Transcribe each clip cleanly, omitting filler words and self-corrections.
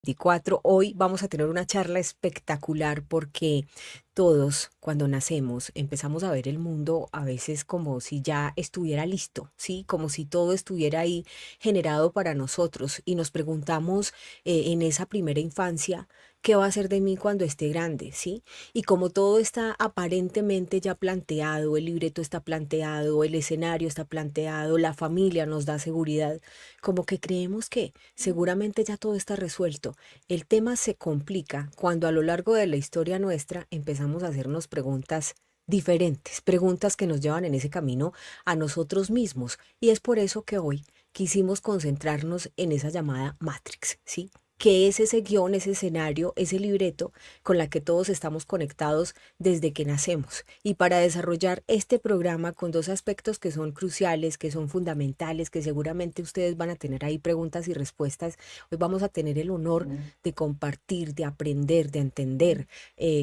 24. Hoy vamos a tener una charla espectacular porque todos cuando nacemos empezamos a ver el mundo a veces como si ya estuviera listo, ¿sí? Como si todo estuviera ahí generado para nosotros y nos preguntamos en esa primera infancia, ¿qué va a ser de mí cuando esté grande? ¿Sí? Y como todo está aparentemente ya planteado, el libreto está planteado, el escenario está planteado, la familia nos da seguridad, como que creemos que seguramente ya todo está resuelto. El tema se complica cuando a lo largo de la historia nuestra empezamos a hacernos preguntas diferentes, preguntas que nos llevan en ese camino a nosotros mismos. Y es por eso que hoy quisimos concentrarnos en esa llamada Matrix, ¿sí? Que es ese guión, ese escenario, ese libreto con la que todos estamos conectados desde que nacemos. Y para desarrollar este programa con dos aspectos que son cruciales, que son fundamentales, que seguramente ustedes van a tener ahí preguntas y respuestas, hoy vamos a tener el honor de compartir, de aprender, de entender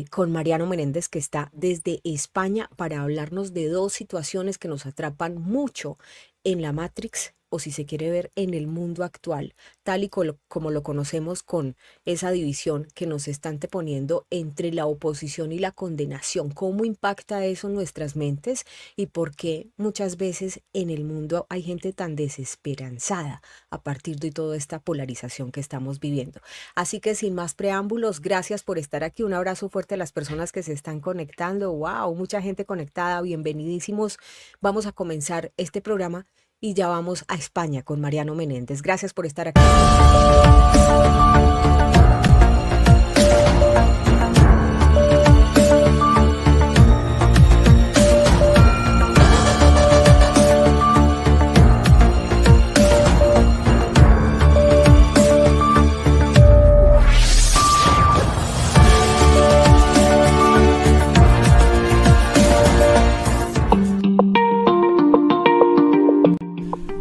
con Mariano Menéndez, que está desde España para hablarnos de dos situaciones que nos atrapan mucho en la Matrix o si se quiere ver en el mundo actual, tal y como lo conocemos con esa división que nos está anteponiendo entre la oposición y la condenación. ¿Cómo impacta eso en nuestras mentes y por qué muchas veces en el mundo hay gente tan desesperanzada a partir de toda esta polarización que estamos viviendo? Así que sin más preámbulos, gracias por estar aquí. Un abrazo fuerte a las personas que se están conectando. ¡Wow! Mucha gente conectada. Bienvenidísimos. Vamos a comenzar este programa y ya vamos a España con Mariano Menéndez. Gracias por estar aquí.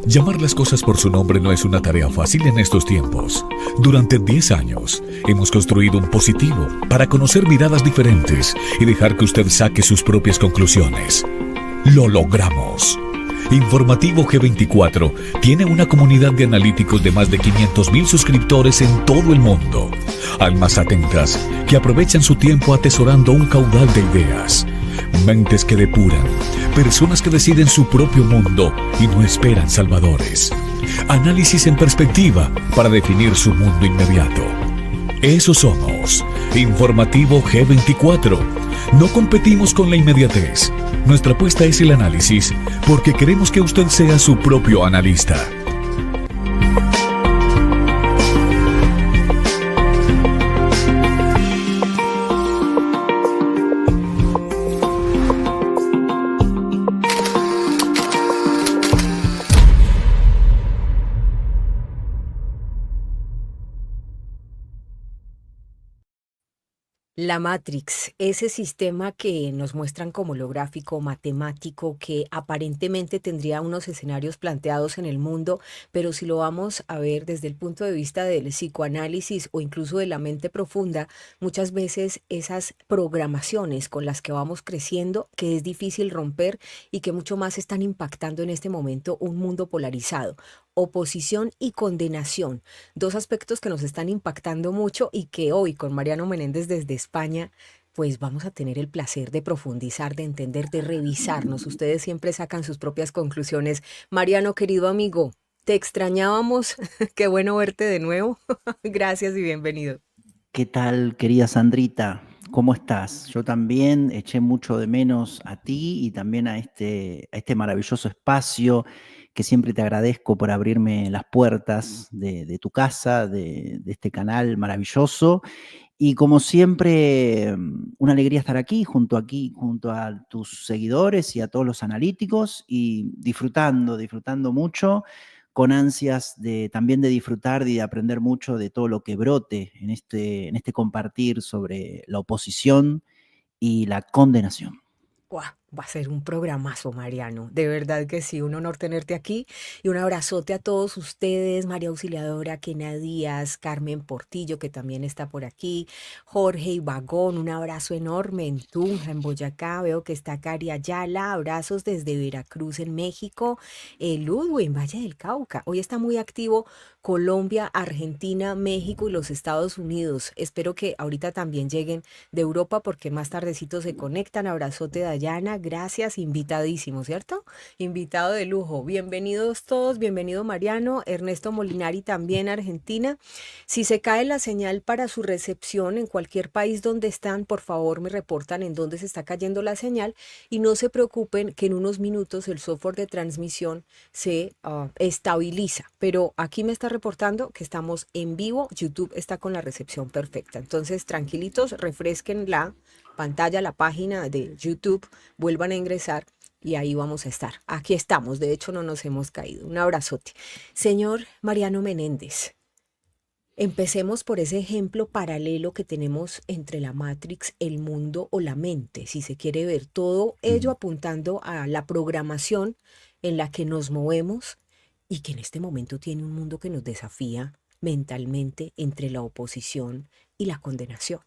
Llamar las cosas por su nombre no es una tarea fácil en estos tiempos. Durante 10 años hemos construido un positivo para conocer miradas diferentes y dejar que usted saque sus propias conclusiones. Lo logramos. Informativo G24 tiene una comunidad de analíticos de más de 500,000 suscriptores en todo el mundo. Almas atentas que aprovechan su tiempo atesorando un caudal de ideas. Mentes que depuran, personas que deciden su propio mundo y no esperan salvadores. Análisis en perspectiva para definir su mundo inmediato. Eso somos. Informativo G24. No competimos con la inmediatez. Nuestra apuesta es el análisis porque queremos que usted sea su propio analista. La Matrix, ese sistema que nos muestran como holográfico, matemático, que aparentemente tendría unos escenarios planteados en el mundo, pero si lo vamos a ver desde el punto de vista del psicoanálisis o incluso de la mente profunda, muchas veces esas programaciones con las que vamos creciendo, que es difícil romper y que mucho más están impactando en este momento un mundo polarizado. Oposición y condenación, dos aspectos que nos están impactando mucho y que hoy con Mariano Menéndez desde España, pues vamos a tener el placer de profundizar, de entender, de revisarnos. Ustedes siempre sacan sus propias conclusiones. Mariano, querido amigo, te extrañábamos. Qué bueno verte de nuevo. Gracias y bienvenido. ¿Qué tal, querida Sandrita? ¿Cómo estás? Yo también eché mucho de menos a ti y también a este maravilloso espacio que siempre te agradezco por abrirme las puertas de tu casa, de este canal maravilloso. Y como siempre, una alegría estar aquí, junto a tus seguidores y a todos los analíticos y disfrutando mucho, con ansias también de disfrutar y de aprender mucho de todo lo que brote en este compartir sobre la oposición y la condenación. Guau, Va a ser un programazo, Mariano. De verdad que sí, un honor tenerte aquí y un abrazote a todos ustedes, María Auxiliadora, Kenia Díaz, Carmen Portillo, que también está por aquí, Jorge Ibagón, un abrazo enorme en Tunja, en Boyacá. Veo que está Cari Ayala, abrazos desde Veracruz, en México, Ludwig, Valle del Cauca. Hoy está muy activo Colombia, Argentina, México y los Estados Unidos. Espero que ahorita también lleguen de Europa porque más tardecito se conectan. Abrazote, Dayana, gracias, invitadísimo, ¿cierto? Invitado de lujo. Bienvenidos todos, bienvenido Mariano, Ernesto Molinari también, Argentina. Si se cae la señal para su recepción en cualquier país donde están, por favor me reportan en dónde se está cayendo la señal y no se preocupen que en unos minutos el software de transmisión se estabiliza. Pero aquí me está reportando que estamos en vivo, YouTube está con la recepción perfecta. Entonces, tranquilitos, refresquen la pantalla, la página de YouTube, vuelvan a ingresar y ahí vamos a estar. Aquí estamos, de hecho no nos hemos caído. Un abrazote. Señor Mariano Menéndez, empecemos por ese ejemplo paralelo que tenemos entre la Matrix, el mundo o la mente, si se quiere ver todo ello Mm. apuntando a la programación en la que nos movemos y que en este momento tiene un mundo que nos desafía mentalmente entre la oposición y la condenación.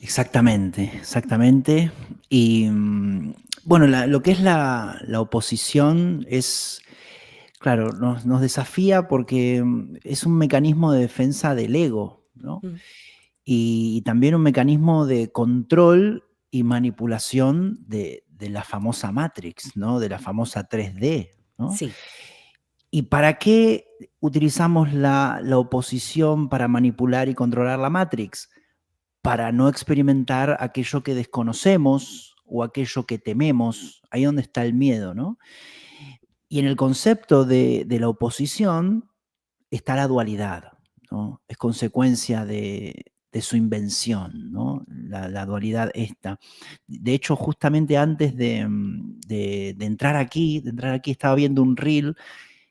Exactamente, exactamente. Y bueno, lo que es la oposición es, claro, nos desafía porque es un mecanismo de defensa del ego, ¿no? Mm, Y también un mecanismo de control y manipulación de la famosa Matrix, ¿no? De la famosa 3D, ¿no? sí, ¿Y para qué utilizamos la oposición para manipular y controlar la Matrix? Para no experimentar aquello que desconocemos o aquello que tememos. Ahí donde está el miedo, ¿no? Y en el concepto de la oposición está la dualidad, ¿no? Es consecuencia de su invención, ¿no? La dualidad esta. De hecho, justamente antes de entrar aquí, estaba viendo un reel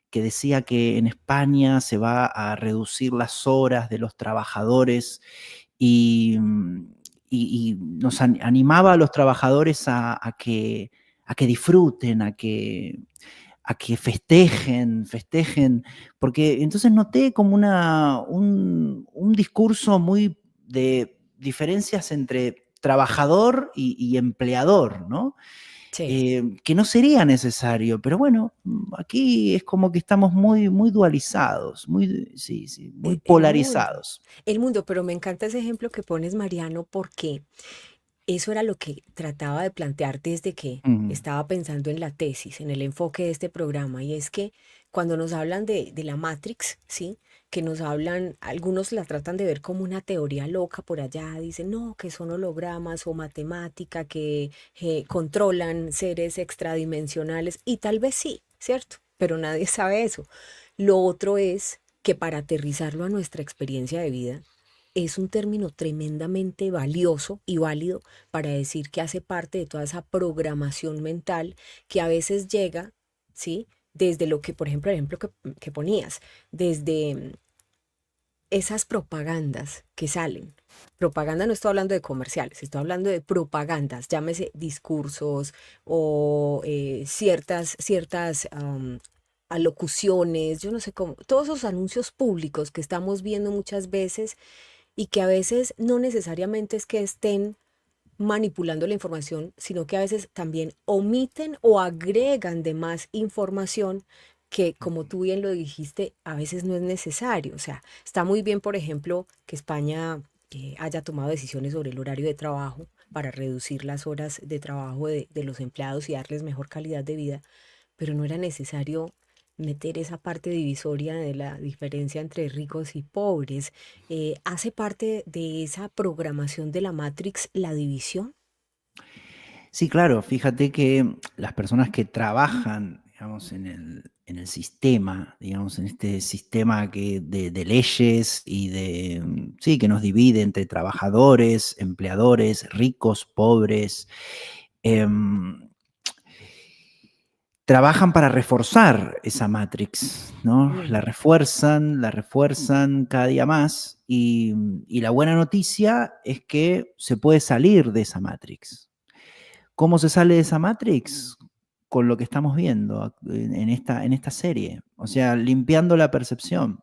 que decía que en España se va a reducir las horas de los trabajadores y, y nos animaba a los trabajadores a que disfruten, a que festejen, porque entonces noté como un discurso muy de diferencias entre trabajador y empleador, ¿no? sí. Que no sería necesario, pero bueno, aquí es como que estamos muy, muy dualizados, muy, sí, sí, muy El mundo, polarizados. el mundo, pero me encanta ese ejemplo que pones, Mariano, porque eso era lo que trataba de plantear desde que Ujú. estaba pensando en la tesis, en el enfoque de este programa, y es que cuando nos hablan de la Matrix, ¿sí? Que nos hablan, algunos la tratan de ver como una teoría loca por allá, dicen, no, que son hologramas o matemática que controlan seres extradimensionales, y tal vez sí, ¿cierto? Pero nadie sabe eso. Lo otro es que para aterrizarlo a nuestra experiencia de vida, es un término tremendamente valioso y válido para decir que hace parte de toda esa programación mental que a veces llega, ¿sí? Desde lo que, por ejemplo, el ejemplo que ponías, desde esas propagandas que salen. Propaganda no estoy hablando de comerciales, estoy hablando de propagandas, llámese discursos o ciertas alocuciones, yo no sé cómo, todos esos anuncios públicos que estamos viendo muchas veces y que a veces no necesariamente es que estén manipulando la información, sino que a veces también omiten o agregan de más información que, como tú bien lo dijiste, a veces no es necesario. O sea, está muy bien, por ejemplo, que España haya tomado decisiones sobre el horario de trabajo para reducir las horas de trabajo de los empleados y darles mejor calidad de vida, pero no era necesario meter esa parte divisoria de la diferencia entre ricos y pobres. ¿Hace parte de esa programación de la Matrix la división? Sí, claro, fíjate que las personas que trabajan, digamos, en el sistema, digamos, en este sistema de leyes y sí, que nos divide entre trabajadores, empleadores, ricos, pobres, em, trabajan para reforzar esa matrix, ¿no? Mm, La refuerzan cada día más y la buena noticia es que se puede salir de esa matrix. ¿Cómo se sale de esa Matrix? Con lo que estamos viendo en esta serie. O sea, limpiando la percepción.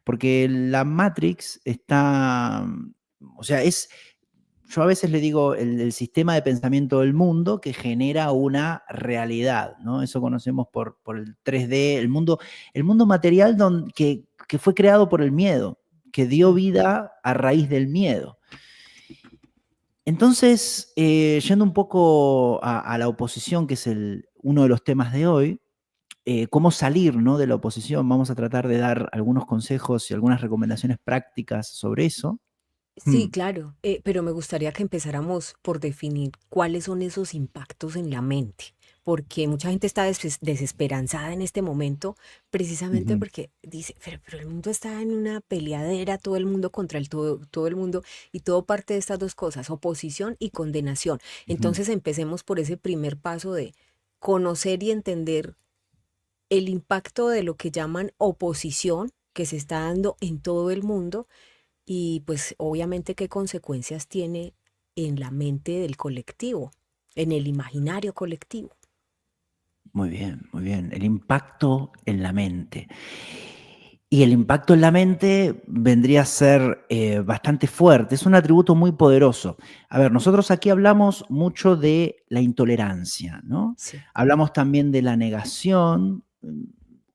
Porque la Matrix está, o sea, yo a veces le digo el sistema de pensamiento del mundo que genera una realidad, ¿no? Eso conocemos por el 3D, el mundo material que fue creado por el miedo, que dio Mm. vida a raíz del miedo. Entonces, yendo un poco a la oposición, que es uno de los temas de hoy, cómo salir, ¿no?, de la oposición. Vamos a tratar de dar algunos consejos y algunas recomendaciones prácticas sobre eso. Sí, Hmm. claro, pero me gustaría que empezáramos por definir cuáles son esos impactos en la mente, porque mucha gente está desesperanzada en este momento, precisamente Ujú, porque dice, pero el mundo está en una peleadera, todo el mundo contra el todo, todo el mundo, y todo parte de estas dos cosas, oposición y condenación. ujú. Entonces empecemos por ese primer paso de conocer y entender el impacto de lo que llaman oposición que se está dando en todo el mundo y pues obviamente qué consecuencias tiene en la mente del colectivo, en el imaginario colectivo. Muy bien, muy bien. El impacto en la mente. Y el impacto en la mente vendría a ser bastante fuerte. Es un atributo muy poderoso. A ver, nosotros aquí hablamos mucho de la intolerancia, ¿no? Sí, Hablamos también de la negación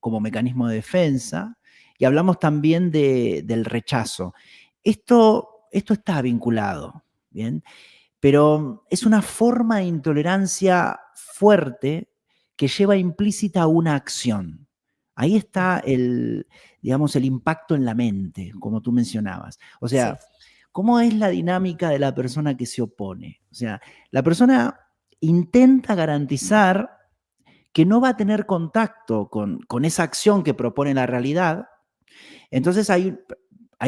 como mecanismo de defensa y hablamos también del rechazo. Esto está vinculado, ¿bien? Pero es una forma de intolerancia fuerte que lleva implícita una acción. Ahí está digamos, el impacto en la mente, como tú mencionabas. O sí. sea, ¿cómo es la dinámica de la persona que se opone? O sea, la persona intenta garantizar que no va a tener contacto con esa acción que propone la realidad. Entonces hay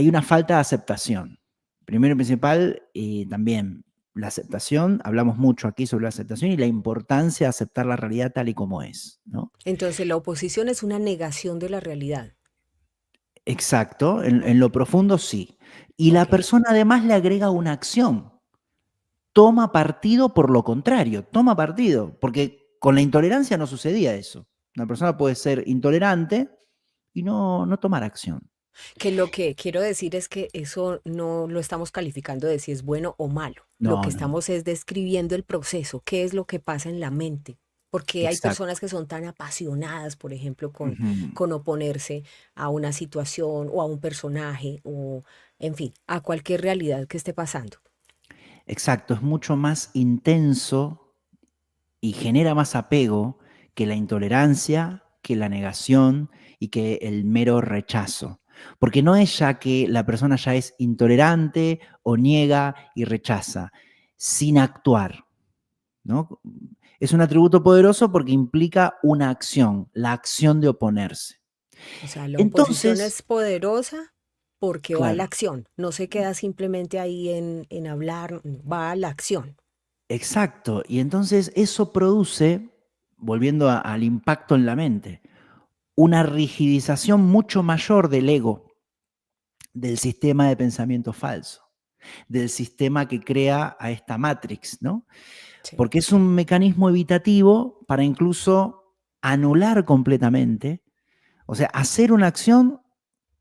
una falta de aceptación. Primero y principal, también la aceptación, hablamos mucho aquí sobre la aceptación y la importancia de aceptar la realidad tal y como es, ¿no? Entonces la oposición es una negación de la realidad. Exacto, en lo profundo sí. Y la Ok. persona además le agrega una acción, toma partido por lo contrario, toma partido, porque con la intolerancia no sucedía eso. Una persona puede ser intolerante y no tomar acción. Que lo que quiero decir es que eso no lo estamos calificando de si es bueno o malo. Lo que No, no, estamos es describiendo el proceso, qué es lo que pasa en la mente. Porque hay personas exacto. que son tan apasionadas, por ejemplo, Ujú. con oponerse a una situación o a un personaje o, en fin, a cualquier realidad que esté pasando. Exacto, es mucho más intenso y genera más apego que la intolerancia, que la negación y que el mero rechazo. Porque no es ya que la persona ya es intolerante o niega y rechaza, sin actuar, ¿no? Es un atributo poderoso porque implica una acción, la acción de oponerse. O sea, la oposición Entonces, es poderosa porque va a la claro, acción, no se queda simplemente ahí en hablar, va a la acción. exacto. Y entonces eso produce, volviendo al impacto en la mente, una rigidización mucho mayor del ego, del sistema de pensamiento falso, del sistema que crea a esta Matrix, ¿no? Sí. Porque es un mecanismo evitativo para incluso anular completamente, o sea, hacer una acción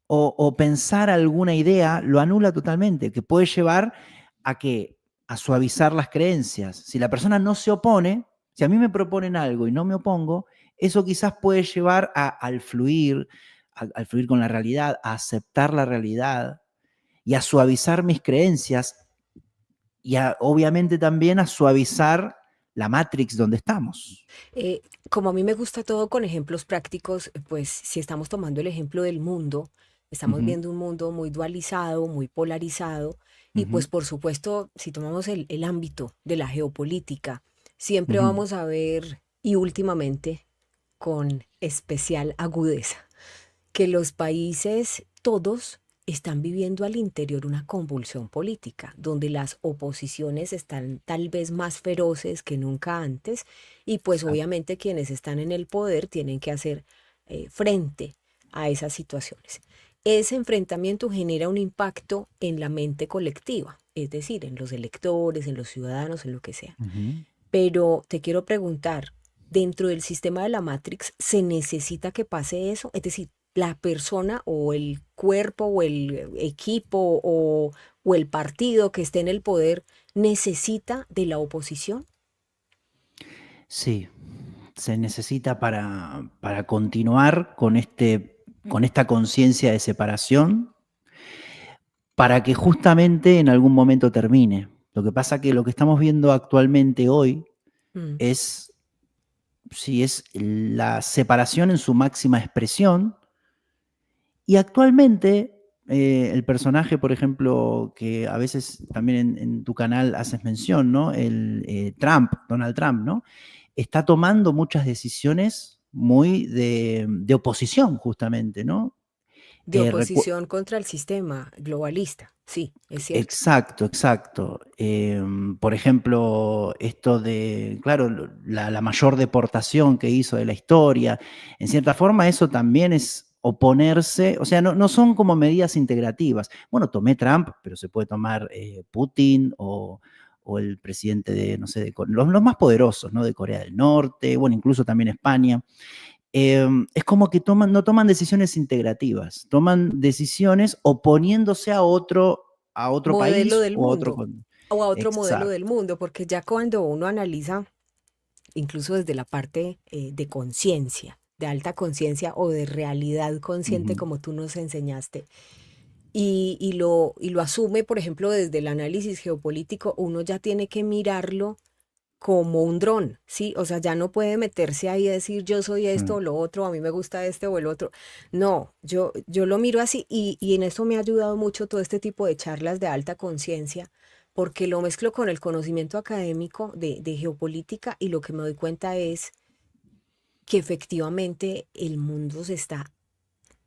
o pensar alguna idea lo anula totalmente, que puede llevar a que a suavizar las creencias. Si la persona no se opone, si a mí me proponen algo y no me opongo, eso quizás puede llevar al fluir, al fluir con la realidad, a aceptar la realidad y a suavizar mis creencias y obviamente también a suavizar la matrix donde estamos. Eh, Como a mí me gusta todo con ejemplos prácticos, pues si estamos tomando el ejemplo del mundo, estamos Ujú, viendo un mundo muy dualizado, muy polarizado, y ujú, pues por supuesto, si tomamos el ámbito de la geopolítica, siempre ujú. vamos a ver, y últimamente con especial agudeza, que los países todos están viviendo al interior una convulsión política, donde las oposiciones están tal vez más feroces que nunca antes y pues Exacto. obviamente quienes están en el poder tienen que hacer frente a esas situaciones. Ese enfrentamiento genera un impacto en la mente colectiva, es decir, en los electores, en los ciudadanos, en lo que sea. Ujú. Pero te quiero preguntar, dentro del sistema de la Matrix, ¿se necesita que pase eso? Es decir, la persona o el cuerpo o el equipo o el partido que esté en el poder necesita de la oposición. Sí, se necesita para continuar con esta conciencia de separación, para que justamente en algún momento termine. Lo que pasa que lo que estamos viendo actualmente hoy Mm. es, sí, es la separación en su máxima expresión. Y actualmente el personaje, por ejemplo, que a veces también en tu canal haces mención, ¿no? Donald Trump, ¿no? Está tomando muchas decisiones muy de oposición, justamente, ¿no? De Eh, recu- oposición contra el sistema globalista. Sí, es cierto. exacto, exacto. Por ejemplo, esto de, claro, la mayor deportación que hizo de la historia, en cierta forma eso también es oponerse, o sea, no son como medidas integrativas. Bueno, tomé Trump, pero se puede tomar Putin o el presidente de, no sé, los más poderosos, ¿no? De Corea del Norte, bueno, incluso también España. Es como que no toman decisiones integrativas, toman decisiones oponiéndose a otro Modelo país del o a otro. mundo o a otro modelo Exacto. del mundo, porque ya cuando uno analiza, incluso desde la parte de conciencia, de alta conciencia o de realidad consciente, Ujú, como tú nos enseñaste, y lo asume, por ejemplo, desde el análisis geopolítico, uno ya tiene que mirarlo como un dron, ¿sí? O sea, ya no puede meterse ahí y decir yo soy esto mm, o lo otro, a mí me gusta este o el otro. No, yo lo miro así y en eso me ha ayudado mucho todo este tipo de charlas de alta conciencia, porque lo mezclo con el conocimiento académico de geopolítica y lo que me doy cuenta es que efectivamente el mundo se está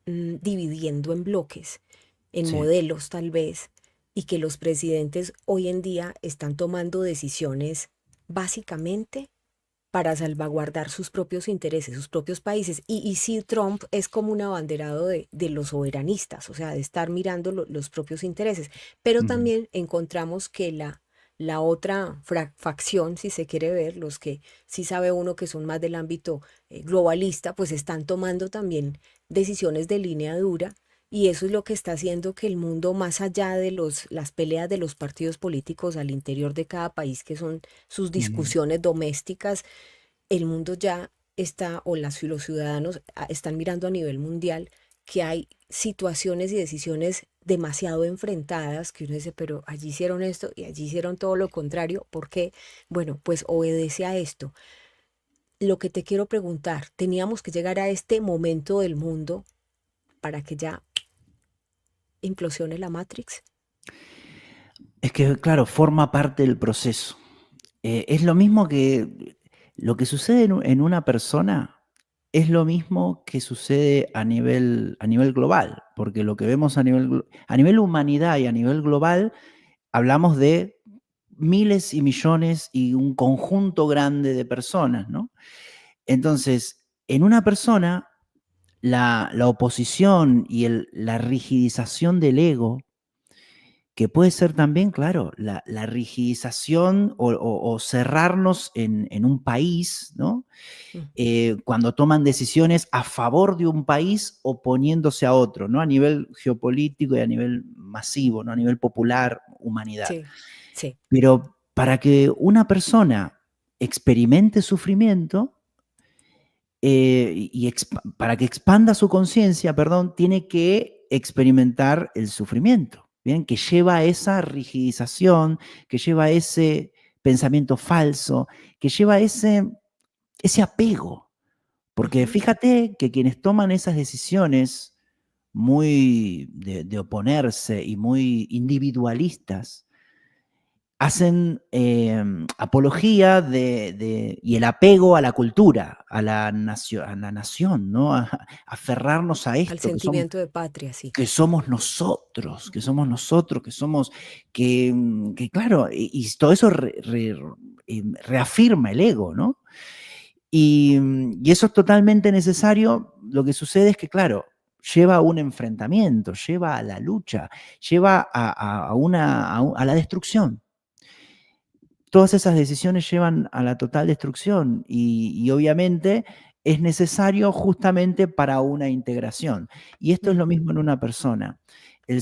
dividiendo en bloques, en sí. modelos tal vez, y que los presidentes hoy en día están tomando decisiones básicamente para salvaguardar sus propios intereses, sus propios países. Y sí, Trump es como un abanderado de los soberanistas, o sea, de estar mirando los propios intereses. Pero Ujú, también encontramos que la otra facción, si se quiere ver, los que sí sabe uno que son más del ámbito globalista, pues están tomando también decisiones de línea dura. Y eso es lo que está haciendo que el mundo, más allá de las peleas de los partidos políticos al interior de cada país, que son sus ujú, discusiones domésticas, el mundo ya está, o los ciudadanos están mirando a nivel mundial que hay situaciones y decisiones demasiado enfrentadas que uno dice, pero allí hicieron esto y allí hicieron todo lo contrario. ¿Por qué? Bueno, pues obedece a esto. Lo que te quiero preguntar, teníamos que llegar a este momento del mundo para que ya implosione la Matrix. Es que, claro, forma parte del proceso. Es lo mismo que lo que sucede en una persona es lo mismo que sucede a nivel global, porque lo que vemos a nivel humanidad y a nivel global, hablamos de miles y millones y un conjunto grande de personas, ¿no? Entonces, en una persona, la oposición y la rigidización del ego, que puede ser también, claro, la rigidización o cerrarnos en un país, ¿no? Mm. Cuando toman decisiones a favor de un país oponiéndose a otro, ¿no? A nivel geopolítico y a nivel masivo, ¿no? A nivel popular, humanidad. Sí, sí. Pero para que una persona experimente sufrimiento, para que expanda su conciencia, perdón, tiene que experimentar el sufrimiento, ¿bien? Que lleva a esa rigidización, que lleva a ese pensamiento falso, que lleva a ese apego. Porque Ujú. fíjate que quienes toman esas decisiones muy de oponerse y muy individualistas, hacen apología y el apego a la cultura, a la nación, ¿no? Aferrarnos a Al esto, sentimiento de patria, sí. que somos nosotros, que somos nosotros, que claro, y todo eso reafirma el ego, ¿no? Y eso es totalmente necesario. Lo que sucede es que, claro, lleva a un enfrentamiento, lleva a la lucha, lleva a la destrucción. todas esas decisiones llevan a la total destrucción y obviamente es necesario justamente para una integración. Y esto es lo Ujú, mismo en una persona. El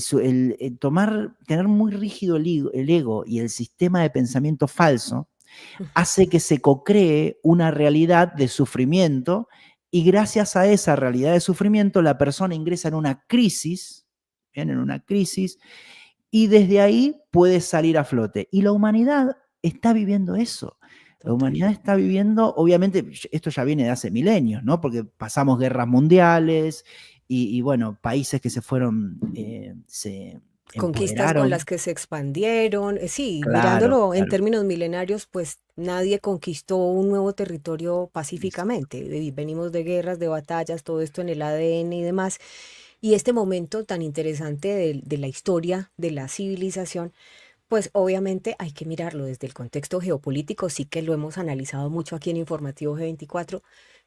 tener muy rígido el ego y el sistema de pensamiento falso ujú. hace que se cocree una realidad de sufrimiento y gracias a esa realidad de sufrimiento la persona ingresa en una crisis, ¿bien? En una crisis, y desde ahí puede salir a flote. Y la humanidad está viviendo eso. La Total. humanidad está viviendo, obviamente, esto ya viene de hace milenios, ¿no? Porque pasamos guerras mundiales y bueno, países que se fueron, se Conquistas con las empoderaron. que se expandieron. Sí, Claro, mirándolo en claro. términos milenarios, pues nadie conquistó un nuevo territorio Exacto. pacíficamente. Venimos de guerras, de batallas, todo esto en el ADN y demás. Y este momento tan interesante de la historia de la civilización, pues obviamente hay que mirarlo desde el contexto geopolítico, sí que lo hemos analizado mucho aquí en Informativo G24,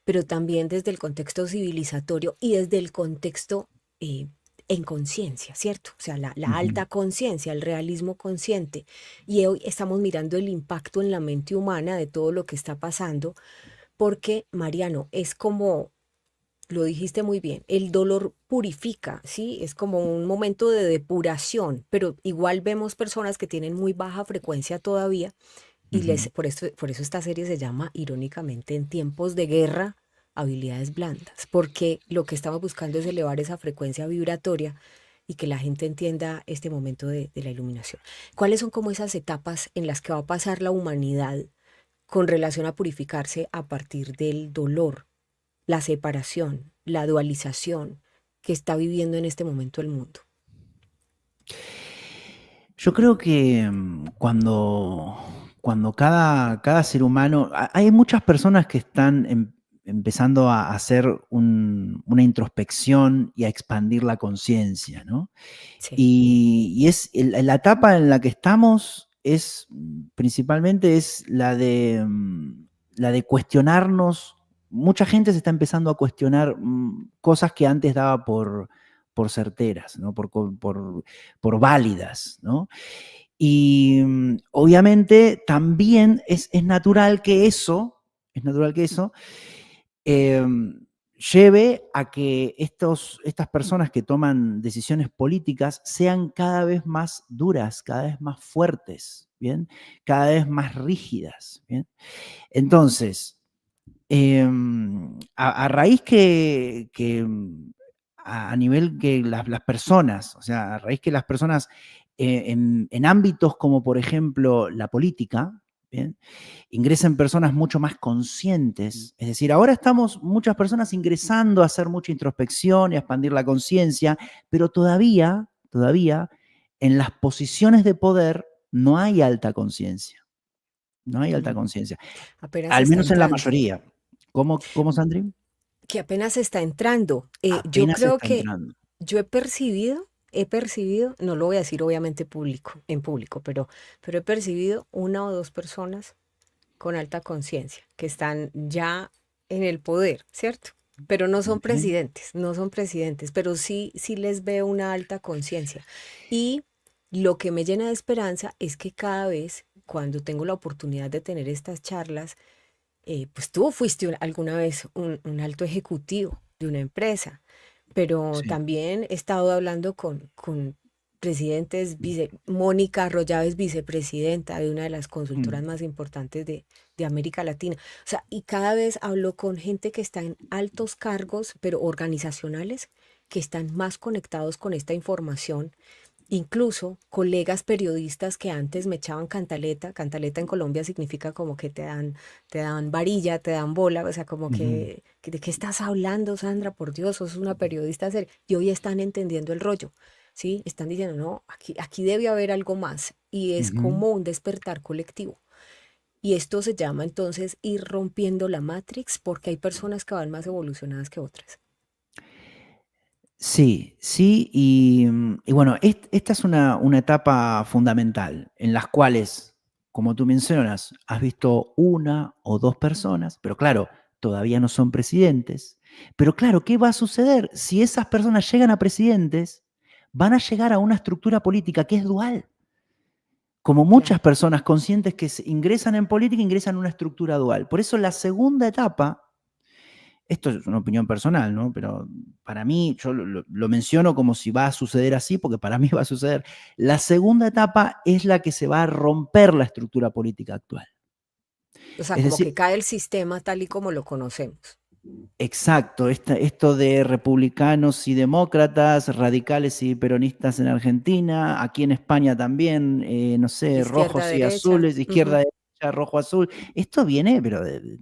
pero también desde el contexto civilizatorio y desde el contexto eh, en conciencia, ¿cierto? O sea, la Ujú. alta conciencia, el realismo consciente. Y hoy estamos mirando el impacto en la mente humana de todo lo que está pasando, porque, Mariano, es como lo dijiste muy bien, el dolor purifica, ¿sí? Es como un momento de depuración, pero igual vemos personas que tienen muy baja frecuencia todavía y Ujú. por eso esta serie se llama irónicamente En tiempos de guerra, habilidades blandas, porque lo que estamos buscando es elevar esa frecuencia vibratoria y que la gente entienda este momento de la iluminación. ¿Cuáles son como esas etapas en las que va a pasar la humanidad con relación a purificarse a partir del dolor, la separación, la dualización que está viviendo en este momento el mundo? Yo creo que cuando cada ser humano, hay muchas personas que están empezando a hacer una introspección y a expandir la conciencia, ¿no? Sí. Y es la etapa en la que estamos es principalmente es la de cuestionarnos. Mucha gente se está empezando a cuestionar cosas que antes daba por certeras, ¿no? Por válidas, ¿no? Y obviamente también es natural que eso eh, lleve a que estas personas que toman decisiones políticas sean cada vez más duras, cada vez más fuertes, ¿bien? Cada vez más rígidas, ¿bien? Entonces, a raíz a nivel que las personas, o sea, a raíz que las personas en ámbitos como por ejemplo la política, ¿bien? Ingresen personas mucho más conscientes. Es decir, ahora estamos muchas personas ingresando a hacer mucha introspección y a expandir la conciencia, pero todavía en las posiciones de poder no hay alta conciencia. No hay alta Mm. conciencia. Apenas Al está menos en la entrando. mayoría. ¿Cómo, Sandri? Que apenas está entrando. Yo Apenas creo está que entrando. yo he percibido, no lo voy a decir obviamente público, en público, pero he percibido una o dos personas con alta conciencia que están ya en el poder, ¿cierto? Pero no son Ok. presidentes, no son presidentes, pero sí, sí les veo una alta conciencia. Y lo que me llena de esperanza es que cada vez, cuando tengo la oportunidad de tener estas charlas, pues tú fuiste alguna vez un alto ejecutivo de una empresa, pero Sí. también he estado hablando con presidentes, Mónica Arroyave es vicepresidenta de una de las consultoras Mm. más importantes de América Latina. O sea, y cada vez hablo con gente que está en altos cargos, pero organizacionales, que están más conectados con esta información. Incluso colegas periodistas que antes me echaban cantaleta, cantaleta en Colombia significa como que te dan varilla, te dan bola, o sea, como Ujú. que ¿de qué estás hablando, Sandra? Por Dios, sos una periodista seria. Y hoy están entendiendo el rollo, ¿sí? Están diciendo, no, aquí debe haber algo más. Y es Ujú. como un despertar colectivo. Y esto se llama entonces ir rompiendo la Matrix porque hay personas que van más evolucionadas que otras. Sí, sí, y bueno, esta es una etapa fundamental en las cuales, como tú mencionas, has visto una o dos personas, pero claro, todavía no son presidentes. Pero claro, ¿qué va a suceder? Si esas personas llegan a presidentes, van a llegar a una estructura política que es dual. como muchas claro. personas conscientes que ingresan en política, ingresan en una estructura dual. Por eso la segunda etapa, esto es una opinión personal, ¿no? Pero para mí, yo lo menciono como si va a suceder así, porque para mí va a suceder. La segunda etapa es la que se va a romper la estructura política actual. O sea, Es como que decir, cae el sistema tal y como lo conocemos. exacto, esto de republicanos y demócratas, radicales y peronistas en Argentina, aquí en España también, no sé, Izquierda, rojos y derecha. azules, izquierda, Ujú. derecha, rojo, azul. Esto viene, pero de No,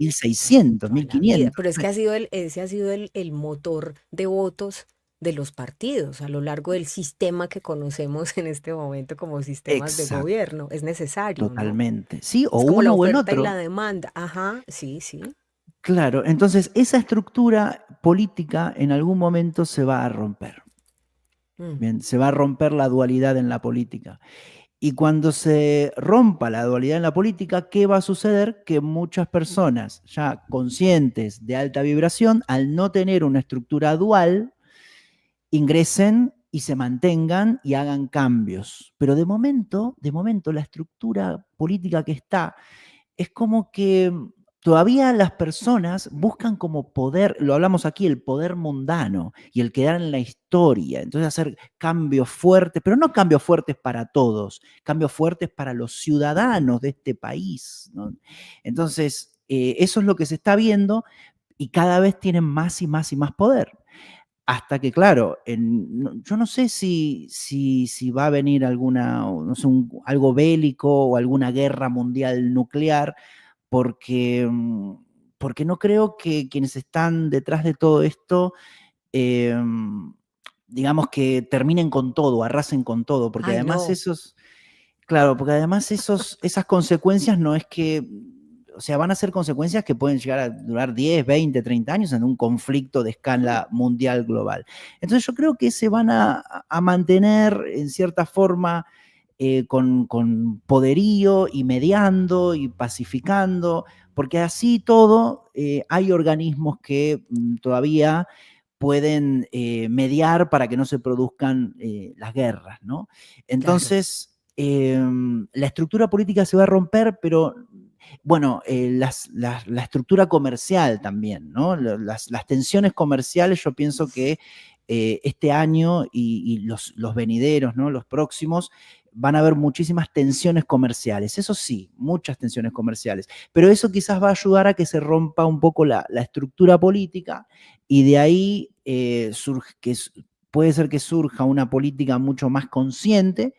1600, toda la vida. 1500. Pero es que ese ha sido el motor de votos de los partidos a lo largo del sistema que conocemos en este momento como sistemas de Exacto, gobierno. Es necesario, ¿no? totalmente. Sí, o Es como la uno o el oferta y la otro. demanda. Ajá, sí, sí, Claro, entonces esa estructura política en algún momento se va a romper. mm, Bien, se va a romper la dualidad en la política. Y cuando se rompa la dualidad en la política, ¿qué va a suceder? Que muchas personas ya conscientes de alta vibración, al no tener una estructura dual, ingresen y se mantengan y hagan cambios. Pero de momento, la estructura política que está es como que todavía las personas buscan como poder, lo hablamos aquí, el poder mundano y el quedar en la historia. Entonces hacer cambios fuertes, pero no cambios fuertes para todos, cambios fuertes para los ciudadanos de este país, ¿no? Entonces, eso es lo que se está viendo y cada vez tienen más y más y más poder. Hasta que, claro, yo no sé si va a venir alguna, no sé, algo bélico o alguna guerra mundial nuclear, porque, porque no creo que quienes están detrás de todo esto, eh, digamos que terminen con todo, arrasen con todo, porque ay, además no, claro, porque además esas consecuencias no es que, o sea, van a ser consecuencias que pueden llegar a durar 10, 20, 30 años en un conflicto de escala mundial global. Entonces yo creo que se van a mantener en cierta forma con poderío y mediando y pacificando, porque así todo hay organismos que todavía pueden mediar para que no se produzcan las guerras, ¿no? claro, Entonces, la estructura política se va a romper, pero bueno, la estructura comercial también, ¿no? Las tensiones comerciales, yo pienso que este año y los venideros, ¿no? Los próximos, van a haber muchísimas tensiones comerciales. Eso sí, muchas tensiones comerciales. Pero eso quizás va a ayudar a que se rompa un poco la estructura política y de ahí puede ser que surja una política mucho más consciente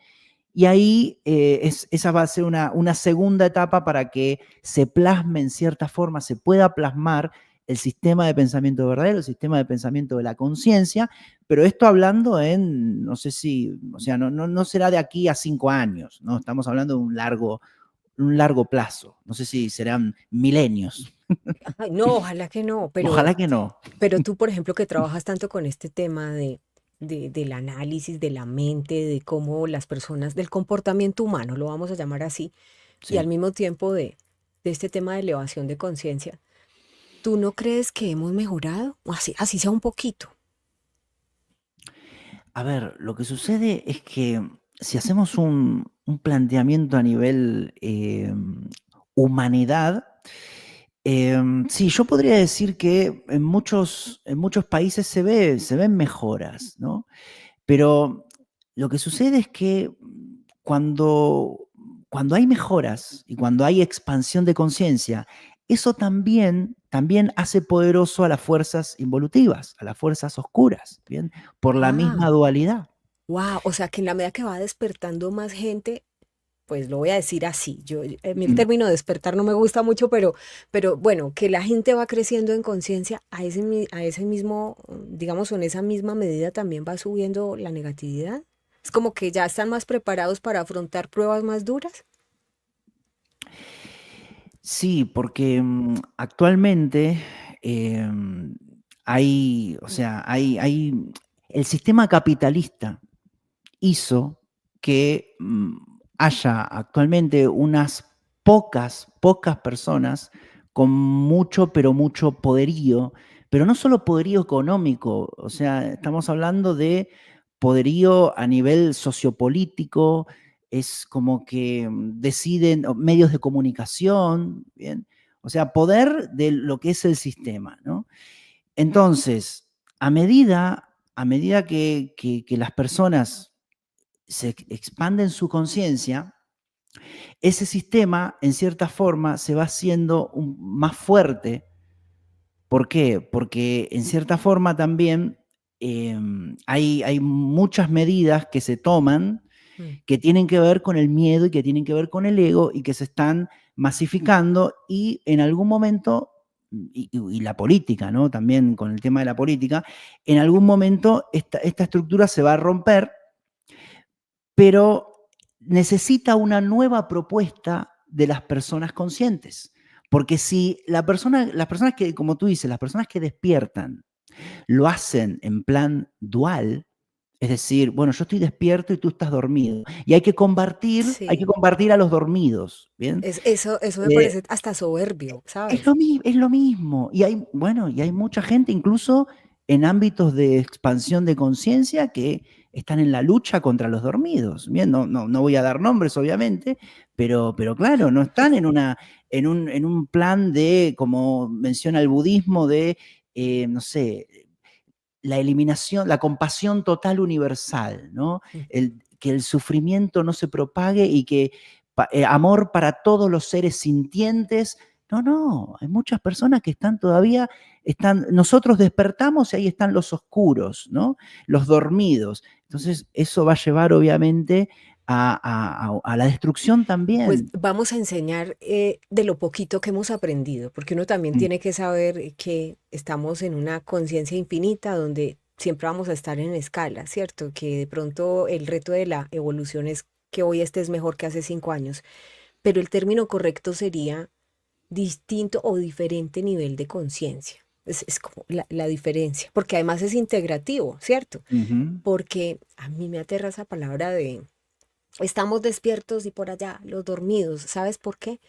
y ahí esa va a ser una segunda etapa para que se plasme en cierta forma, se pueda plasmar el sistema de pensamiento verdadero, el sistema de pensamiento de la conciencia, pero esto hablando no sé si, o sea, no será de aquí a 5 años, ¿no? Estamos hablando de un largo plazo, no sé si serán milenios, ay, no, ojalá que no, ojalá que no. pero tú, por ejemplo, que trabajas tanto con este tema del análisis de la mente, de cómo las personas, del comportamiento humano, lo vamos a llamar así, y al Sí. mismo tiempo de este tema de elevación de conciencia, ¿tú no crees que hemos mejorado? O así sea un poquito. A ver, lo que sucede es que si hacemos un planteamiento a nivel humanidad, sí, yo podría decir que en muchos países se ven mejoras, ¿no? Pero lo que sucede es que cuando, cuando hay mejoras y cuando hay expansión de conciencia, eso también hace poderoso a las fuerzas involutivas, a las fuerzas oscuras, ¿bien? Por la misma Ah, dualidad. wow, o sea que en la medida que va despertando más gente, pues lo voy a decir así. A mí el Mm. término despertar no me gusta mucho, pero bueno, que la gente va creciendo en conciencia, a ese mismo, digamos, en esa misma medida también va subiendo la negatividad. Es como que ya están más preparados para afrontar pruebas más duras. Sí, porque actualmente o sea, el sistema capitalista hizo que haya actualmente unas pocas personas con mucho, pero mucho poderío, pero no solo poderío económico, o sea, estamos hablando de poderío a nivel sociopolítico, es como que deciden medios de comunicación, ¿bien? O sea, poder de lo que es el sistema, ¿no? Entonces, a medida que las personas se expanden su conciencia, ese sistema, en cierta forma, se va haciendo más fuerte. ¿Por qué? Porque en cierta forma también hay muchas medidas que se toman Mm. que tienen que ver con el miedo y que tienen que ver con el ego y que se están masificando y en algún momento, y la política, ¿no? También con el tema de la política, en algún momento esta estructura se va a romper, pero necesita una nueva propuesta de las personas conscientes. Porque si las personas que, como tú dices, las personas que despiertan lo hacen en plan dual, es decir, bueno, yo estoy despierto y tú estás dormido. Y hay que Sí, compartir a los dormidos, ¿bien? eso me Eh, parece hasta soberbio, es ¿sabes? lo, es lo mismo. Y hay, bueno, y hay mucha gente, incluso en ámbitos de expansión de conciencia, que están en la lucha contra los dormidos. Bien, no voy a dar nombres, obviamente, pero claro, no están en un plan de, como menciona el budismo, de, no sé, la eliminación, la compasión total universal, ¿no? Mm. Que el sufrimiento no se propague y que amor para todos los seres sintientes. No, hay muchas personas que nosotros despertamos y ahí están los oscuros, ¿no? Los dormidos. Entonces, eso va a llevar obviamente a la destrucción Pues también. vamos a enseñar de lo poquito que hemos aprendido, porque uno también Mm, tiene que saber que estamos en una conciencia infinita donde siempre vamos a estar en escala, ¿cierto? Que de pronto el reto de la evolución es que hoy estés mejor que hace 5 años, pero el término correcto sería distinto o diferente nivel de conciencia. Es como la diferencia, porque además es integrativo, ¿cierto? ujú, Porque a mí me aterra esa palabra de estamos despiertos y por allá los dormidos. ¿Sabes por qué?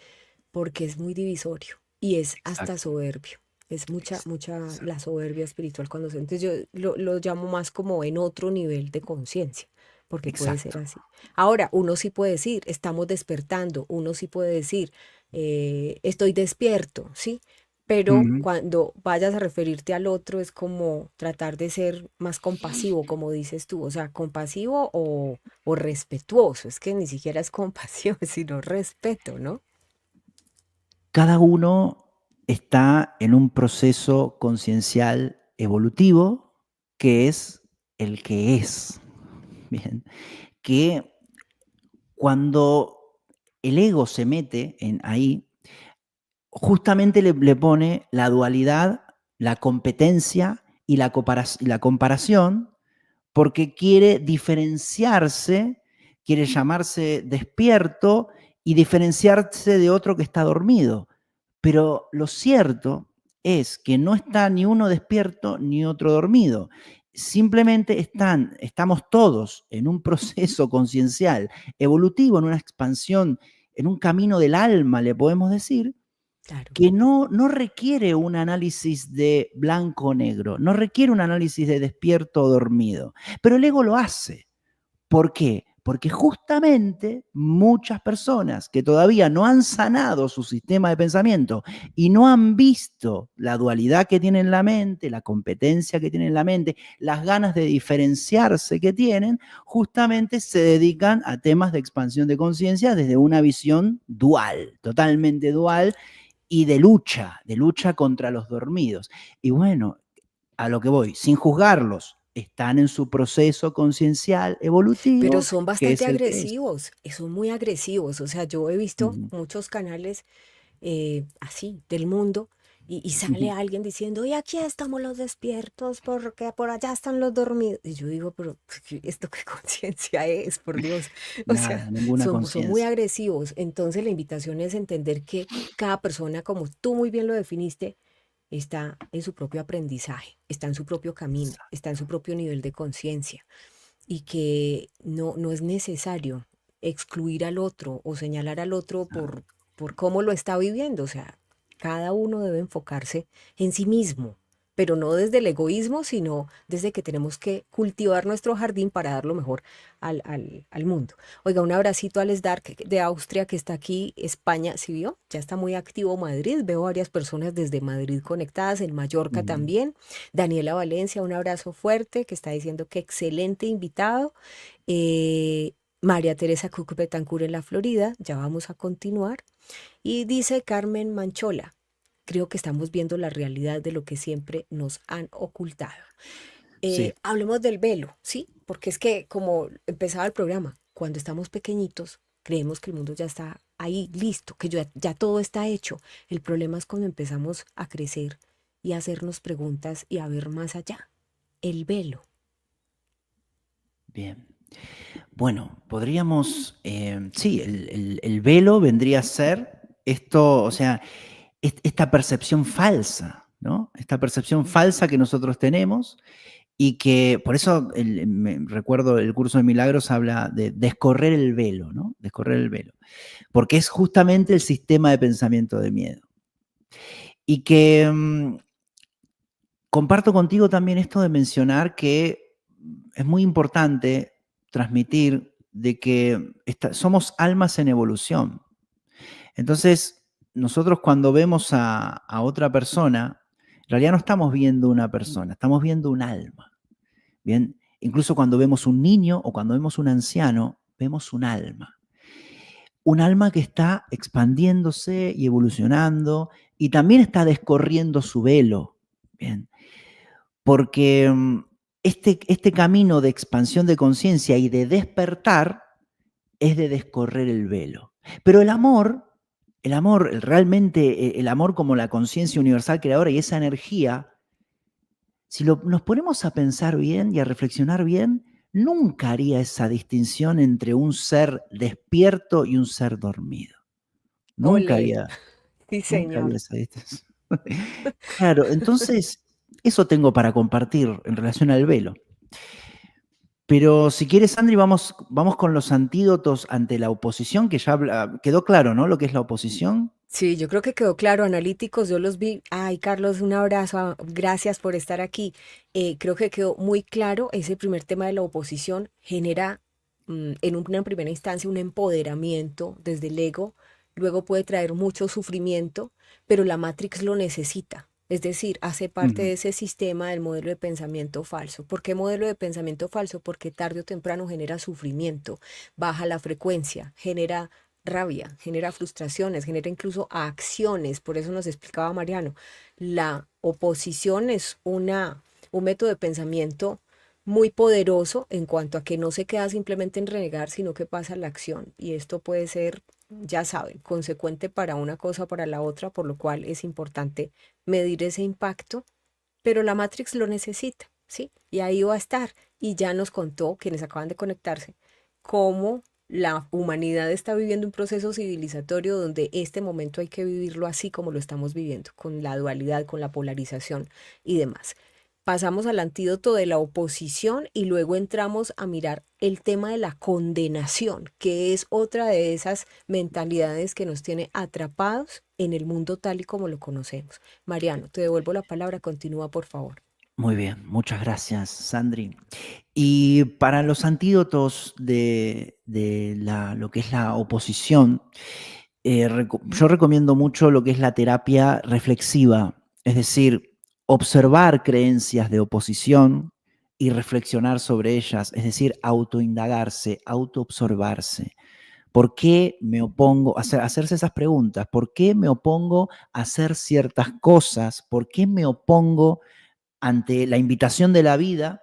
Porque es muy divisorio y es hasta exacto, soberbio. Es mucha, mucha exacto, la soberbia espiritual cuando se... Entonces yo lo llamo más como en otro nivel de conciencia, porque puede ser exacto. así. Ahora, uno sí puede decir, estamos despertando, uno sí puede decir, estoy despierto, ¿sí? Pero Ujú. cuando vayas a referirte al otro es como tratar de ser más compasivo, como dices tú, o sea, compasivo o respetuoso, es que ni siquiera es compasión, sino respeto, ¿no? Cada uno está en un proceso conciencial evolutivo que es el que es. Bien. Que cuando el ego se mete ahí, justamente le pone la dualidad, la competencia y la comparación, porque quiere diferenciarse, quiere llamarse despierto y diferenciarse de otro que está dormido. Pero lo cierto es que no está ni uno despierto ni otro dormido. Simplemente estamos todos en un proceso conciencial evolutivo, en una expansión, en un camino del alma, le podemos decir, Claro. que no requiere un análisis de blanco o negro, no requiere un análisis de despierto o dormido, pero el ego lo hace. ¿Por qué? Porque justamente muchas personas que todavía no han sanado su sistema de pensamiento y no han visto la dualidad que tiene en la mente, la competencia que tiene en la mente, las ganas de diferenciarse que tienen, justamente se dedican a temas de expansión de conciencia desde una visión dual, totalmente dual y de lucha contra los dormidos. Y bueno, a lo que voy, sin juzgarlos, están en su proceso conciencial Pero evolutivo, son que bastante es el que es. agresivos, son muy agresivos. O sea, yo he visto Ujú, muchos canales así del mundo y sale ujú. alguien diciendo, y aquí estamos los despiertos porque por allá están los dormidos. Y yo digo, pero pues, ¿esto qué conciencia es, por Dios? O Nada, sea, ninguna son muy conciencia. agresivos. Entonces la invitación es entender que cada persona, como tú muy bien lo definiste, está en su propio aprendizaje, está en su propio camino, está en Exacto. su propio nivel de conciencia y que no es necesario excluir al otro o señalar al otro por cómo lo está viviendo. O sea, cada uno debe enfocarse en sí mismo, pero no desde el egoísmo, sino desde que tenemos que cultivar nuestro jardín para dar lo mejor al mundo. Oiga, un abracito a Les Dark de Austria que está aquí, España, ¿sí vio? Ya está muy activo Madrid, veo varias personas desde Madrid conectadas, en Mallorca Mm. también. Daniela Valencia, un abrazo fuerte, que está diciendo que excelente invitado. Eh, María Teresa Cook Betancur en la Florida, ya vamos a continuar. Y dice Carmen Manchola, creo que estamos viendo la realidad de lo que siempre nos han ocultado. Sí, Hablemos del velo, ¿sí? Porque es que como empezaba el programa, cuando estamos pequeñitos, creemos que el mundo ya está ahí, listo, que ya todo está hecho. El problema es cuando empezamos a crecer y a hacernos preguntas y a ver más allá. El velo. bien. Bueno, podríamos, sí, el velo vendría a ser esto, o sea, esta percepción falsa, ¿no? Esta percepción falsa que nosotros tenemos y que por eso recuerdo el curso de milagros habla de descorrer el velo, ¿no? Descorrer el velo, porque es justamente el sistema de pensamiento de miedo. Y que comparto contigo también esto de mencionar que es muy importante transmitir de que somos almas en evolución. Entonces, nosotros cuando vemos a otra persona, en realidad no estamos viendo una persona, estamos viendo un alma. Bien, incluso cuando vemos un niño o cuando vemos un anciano, vemos un alma. Un alma que está expandiéndose y evolucionando y también está descorriendo su velo. Bien, porque este camino de expansión de conciencia y de despertar es de descorrer el velo. Pero el amor, realmente el amor como la conciencia universal creadora y esa energía, si nos ponemos a pensar bien y a reflexionar bien, nunca haría esa distinción entre un ser despierto y un ser dormido. Nunca Ole, haría, sí nunca haría señor. esa distinción. Claro, entonces, eso tengo para compartir en relación al velo. Pero si quieres, Sandri, vamos con los antídotos ante la oposición, que ya quedó claro, ¿no? Lo que es la oposición. Sí, yo creo que quedó claro, analíticos, yo los vi. Ay, Carlos, un abrazo, gracias por estar aquí. Creo que quedó muy claro, ese primer tema de la oposición genera en una primera instancia un empoderamiento desde el ego, luego puede traer mucho sufrimiento, pero la Matrix lo necesita. Es decir, hace parte Ujú. de ese sistema del modelo de pensamiento falso. ¿Por qué modelo de pensamiento falso? Porque tarde o temprano genera sufrimiento, baja la frecuencia, genera rabia, genera frustraciones, genera incluso acciones. Por eso nos explicaba Mariano, la oposición es un método de pensamiento muy poderoso en cuanto a que no se queda simplemente en renegar, sino que pasa a la acción. Y esto puede ser, ya saben, consecuente para una cosa o para la otra, por lo cual es importante medir ese impacto, pero la Matrix lo necesita, ¿sí? Y ahí va a estar. Y ya nos contó, quienes acaban de conectarse, cómo la humanidad está viviendo un proceso civilizatorio donde este momento hay que vivirlo así como lo estamos viviendo, con la dualidad, con la polarización y demás. Pasamos al antídoto de la oposición y luego entramos a mirar el tema de la condenación, que es otra de esas mentalidades que nos tiene atrapados en el mundo tal y como lo conocemos. Mariano, te devuelvo la palabra, continúa por favor. Muy bien, muchas gracias, Sandri. Y para los antídotos de lo que es la oposición, yo recomiendo mucho lo que es la terapia reflexiva, es decir, observar creencias de oposición y reflexionar sobre ellas, es decir, autoindagarse, autoobservarse. ¿Por qué me opongo? Hacerse esas preguntas. ¿Por qué me opongo a hacer ciertas cosas? ¿Por qué me opongo ante la invitación de la vida?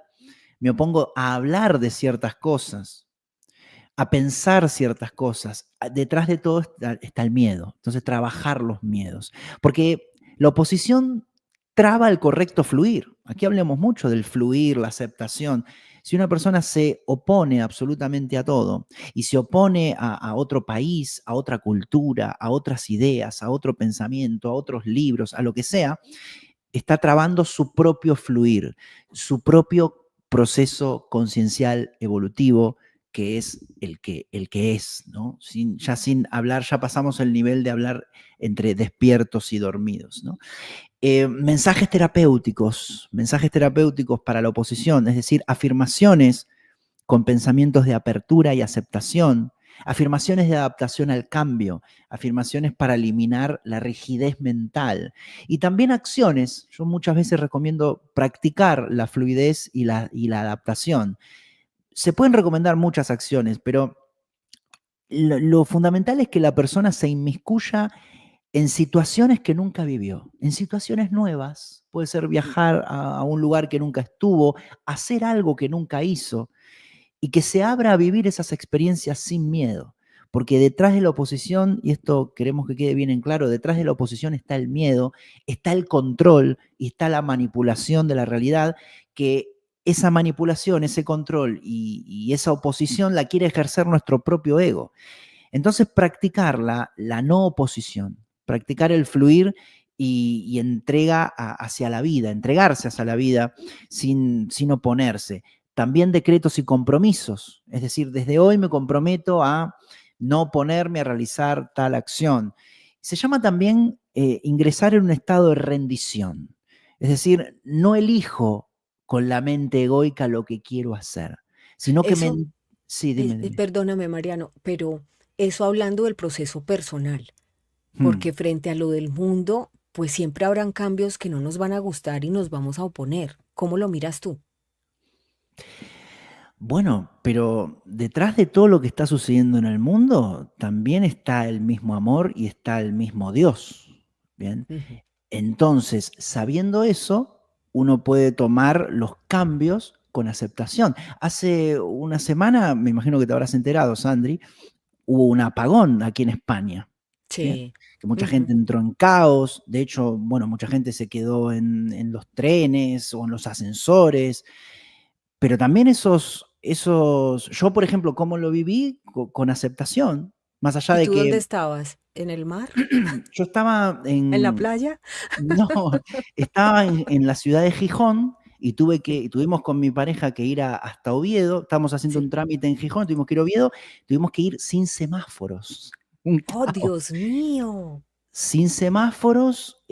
Me opongo a hablar de ciertas cosas, a pensar ciertas cosas. Detrás de todo está el miedo. Entonces, trabajar los miedos. Porque la oposición traba el correcto fluir. Aquí hablemos mucho del fluir, la aceptación. Si una persona se opone absolutamente a todo y se opone a otro país, a otra cultura, a otras ideas, a otro pensamiento, a otros libros, a lo que sea, está trabando su propio fluir, su propio proceso conciencial evolutivo que es el que es, ¿no? Ya sin hablar, ya pasamos el nivel de hablar entre despiertos y dormidos, ¿no? Mensajes terapéuticos para la oposición, es decir, afirmaciones con pensamientos de apertura y aceptación, afirmaciones de adaptación al cambio, afirmaciones para eliminar la rigidez mental y también acciones. Yo muchas veces recomiendo practicar la fluidez y la adaptación. Se pueden recomendar muchas acciones, pero lo fundamental es que la persona se inmiscuya en situaciones que nunca vivió, en situaciones nuevas. Puede ser viajar a un lugar que nunca estuvo, hacer algo que nunca hizo y que se abra a vivir esas experiencias sin miedo. Porque detrás de la oposición, y esto queremos que quede bien en claro, detrás de la oposición está el miedo, está el control y está la manipulación de la realidad, que esa manipulación, ese control y esa oposición la quiere ejercer nuestro propio ego. Entonces, practicar la no oposición, practicar el fluir y entrega hacia la vida, entregarse hacia la vida sin oponerse. También decretos y compromisos, es decir, desde hoy me comprometo a no oponerme a realizar tal acción. Se llama también ingresar en un estado de rendición, es decir, no elijo con la mente egoica lo que quiero hacer, sino que Eso, Sí, dime. perdóname, Mariano, pero eso hablando del proceso personal, Hmm. porque frente a lo del mundo, pues siempre habrán cambios que no nos van a gustar y nos vamos a oponer. ¿Cómo lo miras tú? Bueno, pero detrás de todo lo que está sucediendo en el mundo, también está el mismo amor y está el mismo Dios. Bien. Ujú. Entonces, sabiendo eso, uno puede tomar los cambios con aceptación. Hace una semana, me imagino que te habrás enterado, Sandri, hubo un apagón aquí en España. Bien. Sí. Que mucha Ujú. gente entró en caos. De hecho, bueno, mucha gente se quedó en los trenes o en los ascensores. Pero también yo, por ejemplo, ¿cómo lo viví? Con aceptación, más allá ¿Y de tú dónde que estabas? ¿En el mar? yo estaba ¿En la en, playa? no, estaba en la ciudad de Gijón y Sí. tuvimos con mi pareja que ir hasta Oviedo, estábamos haciendo Sí. un trámite en Gijón, tuvimos que ir a Oviedo, tuvimos que ir sin semáforos, un Oh, caos. Dios mío. Sin semáforos,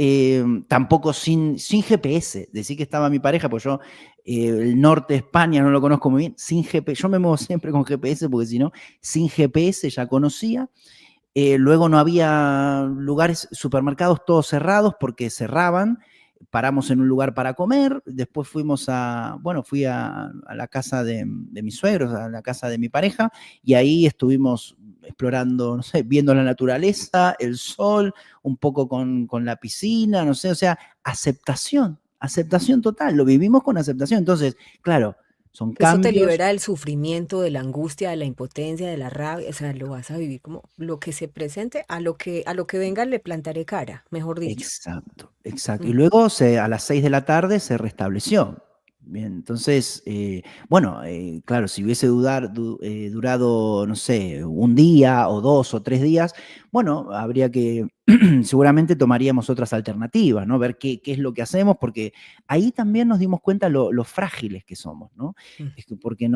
tampoco sin GPS. Decir que estaba mi pareja, pues yo el norte de España no lo conozco muy bien, sin GPS. Yo me muevo siempre con GPS porque si no, sin GPS ya conocía. Luego no había lugares, supermercados todos cerrados porque cerraban. Paramos en un lugar para comer, después fui a la casa de mis suegros, a la casa de mi pareja, y ahí estuvimos explorando, no sé, viendo la naturaleza, el sol, un poco con la piscina, no sé, o sea, aceptación total, lo vivimos con aceptación. Entonces, claro, son Eso te cambios. libera del sufrimiento, de la angustia, de la impotencia, de la rabia. O sea, lo vas a vivir como lo que se presente, a lo que venga le plantaré cara, mejor dicho. Exacto, exacto. Y Mm. luego a las 6 de la tarde se restableció. Bien, entonces, bueno, claro, si hubiese durado, no sé, un día o 2 o 3 días, bueno, habría que, seguramente tomaríamos otras alternativas, ¿no? Ver qué es lo que hacemos, porque ahí también nos dimos cuenta lo frágiles que somos, ¿no? Mm. Es que porque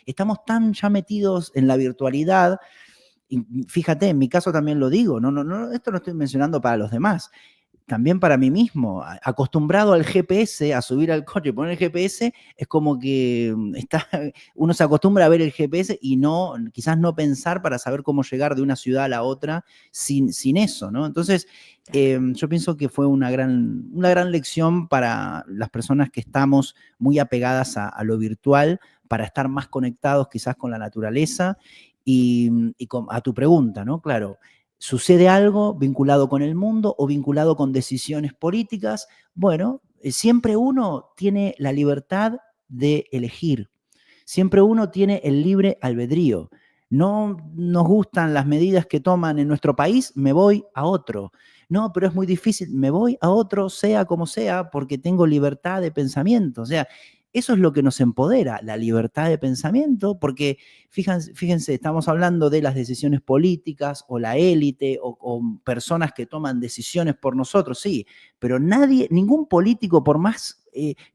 estamos tan ya metidos en la virtualidad. Y fíjate, en mi caso también lo digo, no, esto no estoy mencionando para los demás, también para mí mismo, acostumbrado al GPS, a subir al coche, poner el GPS, es como que uno se acostumbra a ver el GPS y quizás no pensar para saber cómo llegar de una ciudad a la otra sin eso, ¿no? Entonces, Claro. yo pienso que fue una gran lección para las personas que estamos muy apegadas a lo virtual, para estar más conectados quizás con la naturaleza a tu pregunta, ¿no? Claro, sucede algo vinculado con el mundo o vinculado con decisiones políticas, bueno, siempre uno tiene la libertad de elegir, siempre uno tiene el libre albedrío. No nos gustan las medidas que toman en nuestro país, me voy a otro. No, pero es muy difícil, me voy a otro, sea como sea, porque tengo libertad de pensamiento. O sea, eso es lo que nos empodera, la libertad de pensamiento, porque fíjense, estamos hablando de las decisiones políticas o la élite o personas que toman decisiones por nosotros, sí, pero ningún político, por más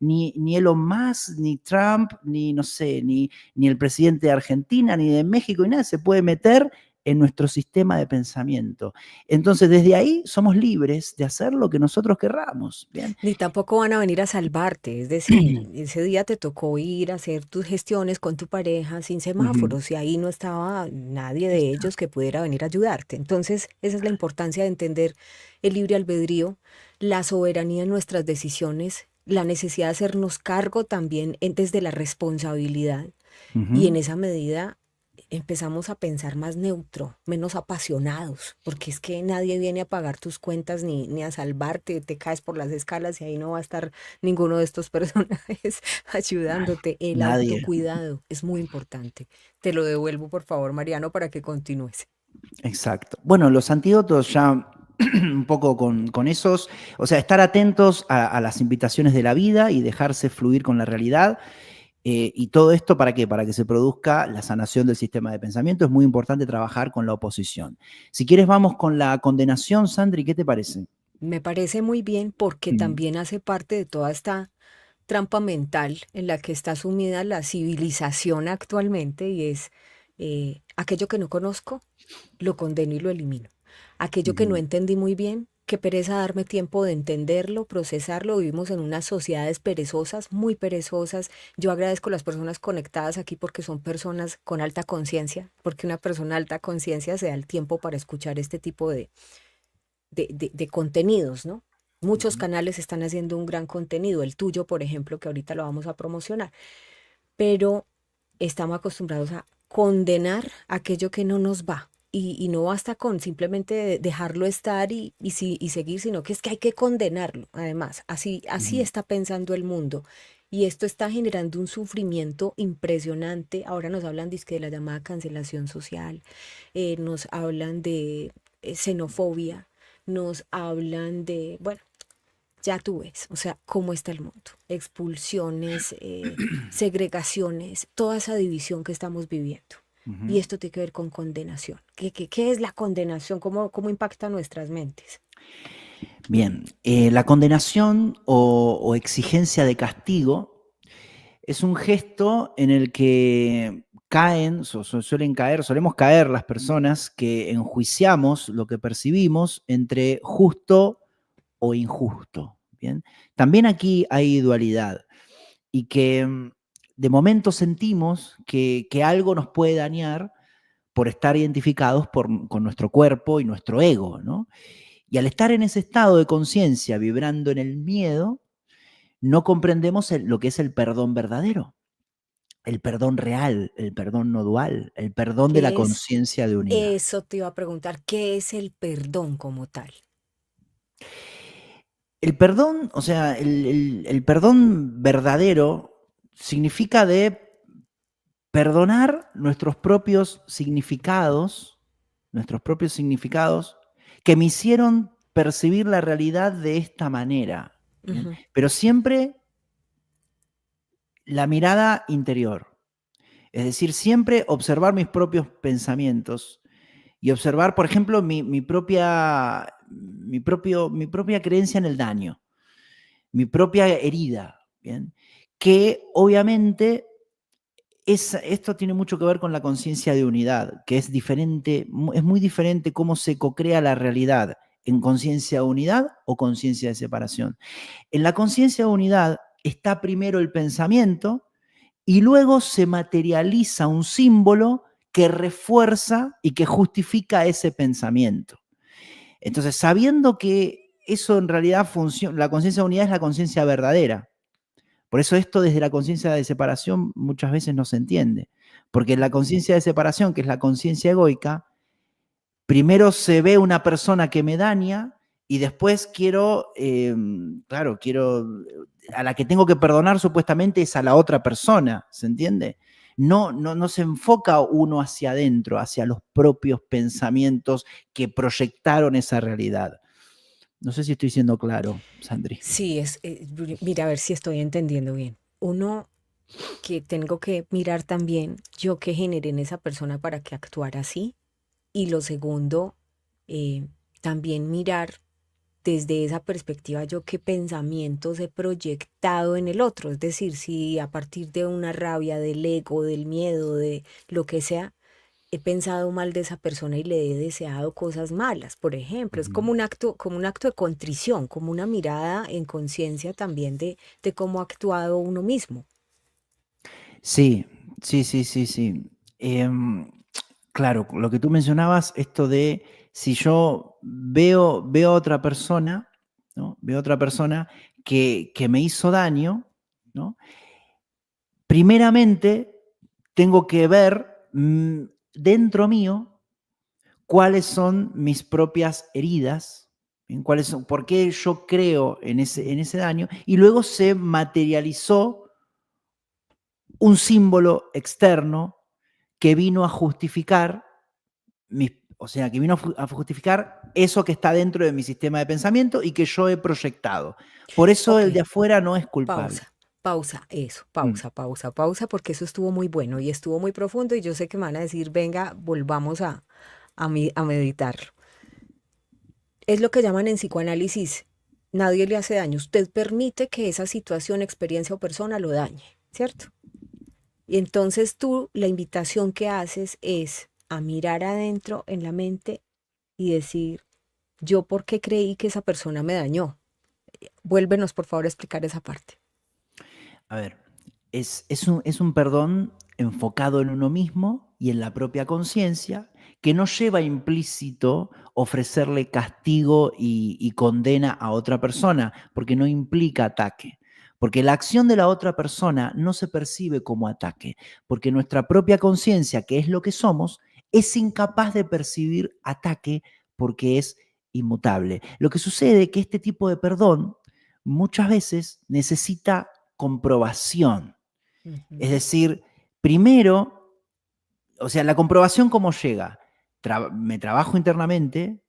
ni Elon Musk, ni Trump, ni no sé, ni el presidente de Argentina, ni de México, ni nada se puede meter en nuestro sistema de pensamiento. Entonces, desde ahí somos libres de hacer lo que nosotros querramos. ¿Bien? Ni tampoco van a venir a salvarte, es decir, ese día te tocó ir a hacer tus gestiones con tu pareja sin Ujú. semáforos y ahí no estaba nadie de ellos que pudiera venir a ayudarte. Entonces, esa es la importancia de entender el libre albedrío, la soberanía en nuestras decisiones, la necesidad de hacernos cargo también desde la responsabilidad y en Ujú. esa medida empezamos a pensar más neutro, menos apasionados, porque es que nadie viene a pagar tus cuentas ni a salvarte, te caes por las escalas y ahí no va a estar ninguno de estos personajes ayudándote. El Nadie. autocuidado es muy importante. Te lo devuelvo, por favor, Mariano, para que continúes. Exacto. Bueno, los antídotos ya un poco con esos, o sea, estar atentos a las invitaciones de la vida y dejarse fluir con la realidad. Y todo esto, ¿para qué? Para que se produzca la sanación del sistema de pensamiento. Es muy importante trabajar con la oposición. Si quieres, vamos con la condenación, Sandri, ¿qué te parece? Me parece muy bien porque Mm. también hace parte de toda esta trampa mental en la que está sumida la civilización actualmente y es aquello que no conozco, lo condeno y lo elimino. Aquello que no Ujú. entendí muy bien, qué pereza darme tiempo de entenderlo, procesarlo. Vivimos en unas sociedades perezosas, muy perezosas. Yo agradezco a las personas conectadas aquí porque son personas con alta conciencia, porque una persona alta conciencia se da el tiempo para escuchar este tipo de contenidos, ¿no? Muchos Ujú. canales están haciendo un gran contenido, el tuyo, por ejemplo, que ahorita lo vamos a promocionar, pero estamos acostumbrados a condenar aquello que no nos va. Y no basta con simplemente dejarlo estar y seguir, sino que es que hay que condenarlo. Además, así Ujú. está pensando el mundo. Y esto está generando un sufrimiento impresionante. Ahora nos hablan dizque de la llamada cancelación social, nos hablan de xenofobia, nos hablan de, bueno, ya tú ves, o sea, cómo está el mundo. Expulsiones, segregaciones, toda esa división que estamos viviendo. Y Ujú. esto tiene que ver con condenación. ¿Qué es la condenación? ¿Cómo impacta nuestras mentes? Bien, la condenación o exigencia de castigo es un gesto en el que solemos caer las personas que enjuiciamos lo que percibimos entre justo o injusto. Bien, también aquí hay dualidad y que de momento sentimos que algo nos puede dañar por estar identificados con nuestro cuerpo y nuestro ego, ¿no? Y al estar en ese estado de conciencia, vibrando en el miedo, no comprendemos lo que es el perdón verdadero, el perdón real, el perdón no dual, el perdón de la ¿Qué es? conciencia de unidad. Eso te iba a preguntar, ¿qué es el perdón como tal? El perdón, o sea, el perdón verdadero significa de perdonar nuestros propios significados que me hicieron percibir la realidad de esta manera, ¿bien? Ujú. Pero siempre la mirada interior, es decir, siempre observar mis propios pensamientos y observar, por ejemplo, mi propia creencia en el daño, mi propia herida, ¿bien? Que obviamente esto tiene mucho que ver con la conciencia de unidad, que es diferente, es muy diferente cómo se cocrea la realidad en conciencia de unidad o conciencia de separación. En la conciencia de unidad está primero el pensamiento y luego se materializa un símbolo que refuerza y que justifica ese pensamiento. Entonces, sabiendo que eso en realidad funciona, la conciencia de unidad es la conciencia verdadera. Por eso esto desde la conciencia de separación muchas veces no se entiende. Porque en la conciencia de separación, que es la conciencia egoica, primero se ve una persona que me daña y después a la que tengo que perdonar supuestamente es a la otra persona, ¿se entiende? No se enfoca uno hacia adentro, hacia los propios pensamientos que proyectaron esa realidad. No sé si estoy siendo claro, Sandri. Sí, mira, a ver si estoy entendiendo bien. Uno, que tengo que mirar también yo qué generé en esa persona para que actuara así. Y lo segundo, también mirar desde esa perspectiva yo qué pensamientos he proyectado en el otro. Es decir, si a partir de una rabia, del ego, del miedo, de lo que sea, he pensado mal de esa persona y le he deseado cosas malas, por ejemplo. Es Ujú. como un acto de contrición, como una mirada en conciencia también de cómo ha actuado uno mismo. Sí, sí, sí, sí, sí. Claro, lo que tú mencionabas, esto de si yo veo a otra persona, ¿no? Veo a otra persona que me hizo daño, ¿no? Primeramente tengo que ver dentro mío cuáles son mis propias heridas, en cuáles son, por qué yo creo en ese daño, y luego se materializó un símbolo externo que vino a justificar o sea, que vino a justificar eso que está dentro de mi sistema de pensamiento y que yo he proyectado. Por eso Ok, el de afuera no es culpable. pausa, pausa, eso, Mm. pausa, pausa, pausa, porque eso estuvo muy bueno y estuvo muy profundo y yo sé que me van a decir, venga, volvamos a meditarlo. Es lo que llaman en psicoanálisis, nadie le hace daño, usted permite que esa situación, experiencia o persona lo dañe, ¿cierto? Y entonces tú, la invitación que haces es a mirar adentro en la mente y decir, yo por qué creí que esa persona me dañó. Vuélvenos por favor a explicar esa parte. A ver, es un perdón enfocado en uno mismo y en la propia conciencia que no lleva implícito ofrecerle castigo y condena a otra persona, porque no implica ataque. Porque la acción de la otra persona no se percibe como ataque, porque nuestra propia conciencia, que es lo que somos, es incapaz de percibir ataque porque es inmutable. Lo que sucede es que este tipo de perdón muchas veces necesita comprobación. Es Ujú. decir, primero, o sea, la comprobación cómo llega. Me trabajo internamente,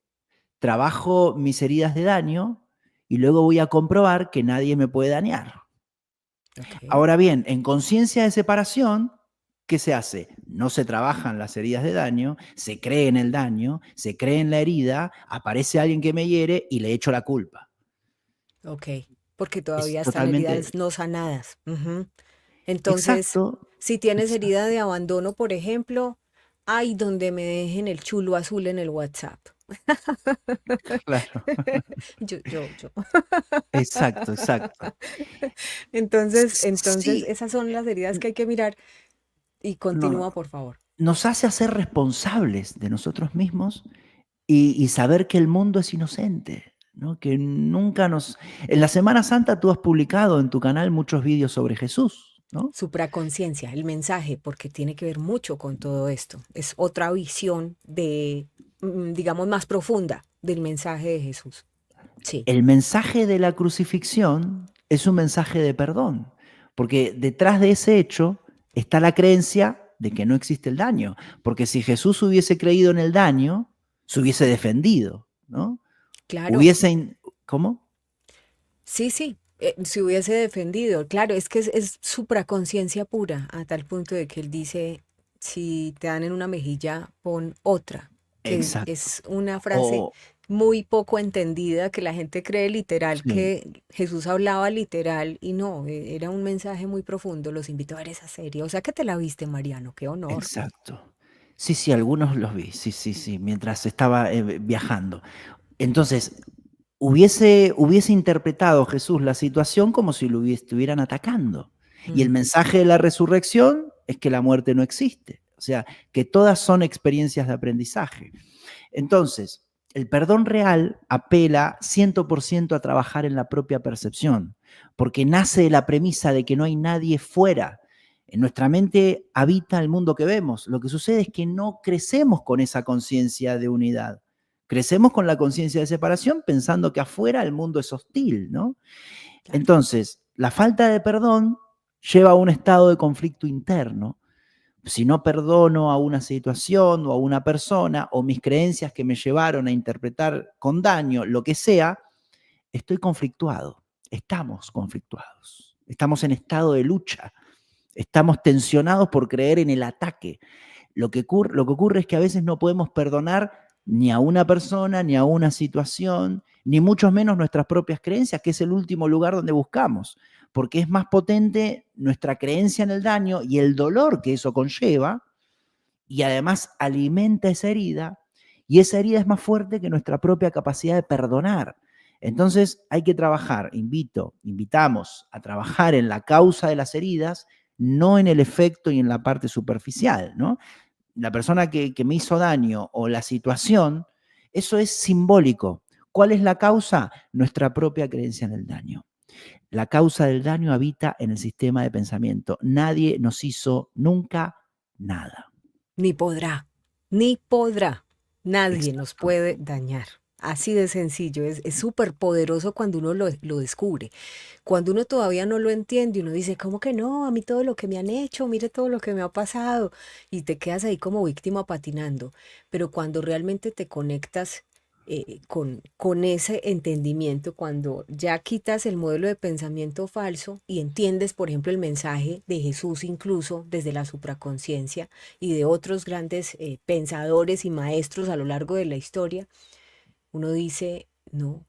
trabajo mis heridas de daño y luego voy a comprobar que nadie me puede dañar. Ok. Ahora bien, en conciencia de separación, ¿qué se hace? No se trabajan las heridas de daño, se cree en el daño, se cree en la herida, aparece alguien que me hiere y le echo la culpa. Ok, porque Es todavía están heridas totalmente no sanadas. Ujú. Entonces, exacto, si tienes exacto, herida de abandono, por ejemplo, ay, donde me dejen el chulo azul en el WhatsApp. claro. Yo. Exacto, exacto. Entonces, Sí, esas son las heridas que hay que mirar y no, continúa, por favor. nos hace hacer responsables de nosotros mismos y saber que el mundo es inocente, ¿no? Que nunca nos... En la Semana Santa tú has publicado en tu canal muchos vídeos sobre Jesús, ¿no? Supraconciencia, el mensaje, porque tiene que ver mucho con todo esto. Es otra visión de, digamos, más profunda del mensaje de Jesús. Sí, El mensaje de la crucifixión es un mensaje de perdón, porque detrás de ese hecho está la creencia de que no existe el daño, porque si Jesús hubiese creído en el daño, se hubiese defendido, ¿no? claro. Hubiese... ¿Cómo? Sí, sí. Se hubiese defendido. Claro, es que es supraconciencia pura, a tal punto de que él dice, si te dan en una mejilla, pon otra, que Exacto. es una frase O, muy poco entendida, que la gente cree literal, sí, que Jesús hablaba literal y no, era un mensaje muy profundo. Los invito a ver esa serie. O sea que te la viste, Mariano, qué honor. exacto. Sí, sí, algunos los vi, sí, sí, sí, mientras estaba viajando. Entonces, hubiese interpretado Jesús la situación como si lo estuvieran atacando. Y el Mm, mensaje de la resurrección es que la muerte no existe. O sea, que todas son experiencias de aprendizaje. Entonces, el perdón real apela 100% a trabajar en la propia percepción, porque nace de la premisa de que no hay nadie fuera. En nuestra mente habita el mundo que vemos. Lo que sucede es que no crecemos con esa conciencia de unidad. Crecemos con la conciencia de separación pensando que afuera el mundo es hostil, ¿no? claro. Entonces, la falta de perdón lleva a un estado de conflicto interno. Si no perdono a una situación o a una persona o mis creencias que me llevaron a interpretar con daño lo que sea, estoy conflictuado. Estamos conflictuados. Estamos en estado de lucha. Estamos tensionados por creer en el ataque. Lo que ocurre es que a veces no podemos perdonar ni a una persona ni a una situación ni mucho menos nuestras propias creencias, que es el último lugar donde buscamos, porque es más potente nuestra creencia en el daño y el dolor que eso conlleva, y además alimenta esa herida, y esa herida es más fuerte que nuestra propia capacidad de perdonar. Entonces hay que trabajar, invitamos a trabajar en la causa de las heridas, no en el efecto y en la parte superficial, ¿no? La persona que me hizo daño o la situación, eso es simbólico. ¿Cuál es la causa? Nuestra propia creencia en el daño. La causa del daño habita en el sistema de pensamiento. Nadie nos hizo nunca nada. Ni podrá, ni podrá. Nadie nos Exacto. puede dañar. Así de sencillo, es súper poderoso cuando uno lo descubre. Cuando uno todavía no lo entiende, uno dice, ¿cómo que no? A mí todo lo que me han hecho, mire todo lo que me ha pasado. Y te quedas ahí como víctima patinando. Pero cuando realmente te conectas con ese entendimiento, cuando ya quitas el modelo de pensamiento falso y entiendes, por ejemplo, el mensaje de Jesús incluso desde la supraconsciencia y de otros grandes pensadores y maestros a lo largo de la historia, uno dice, no,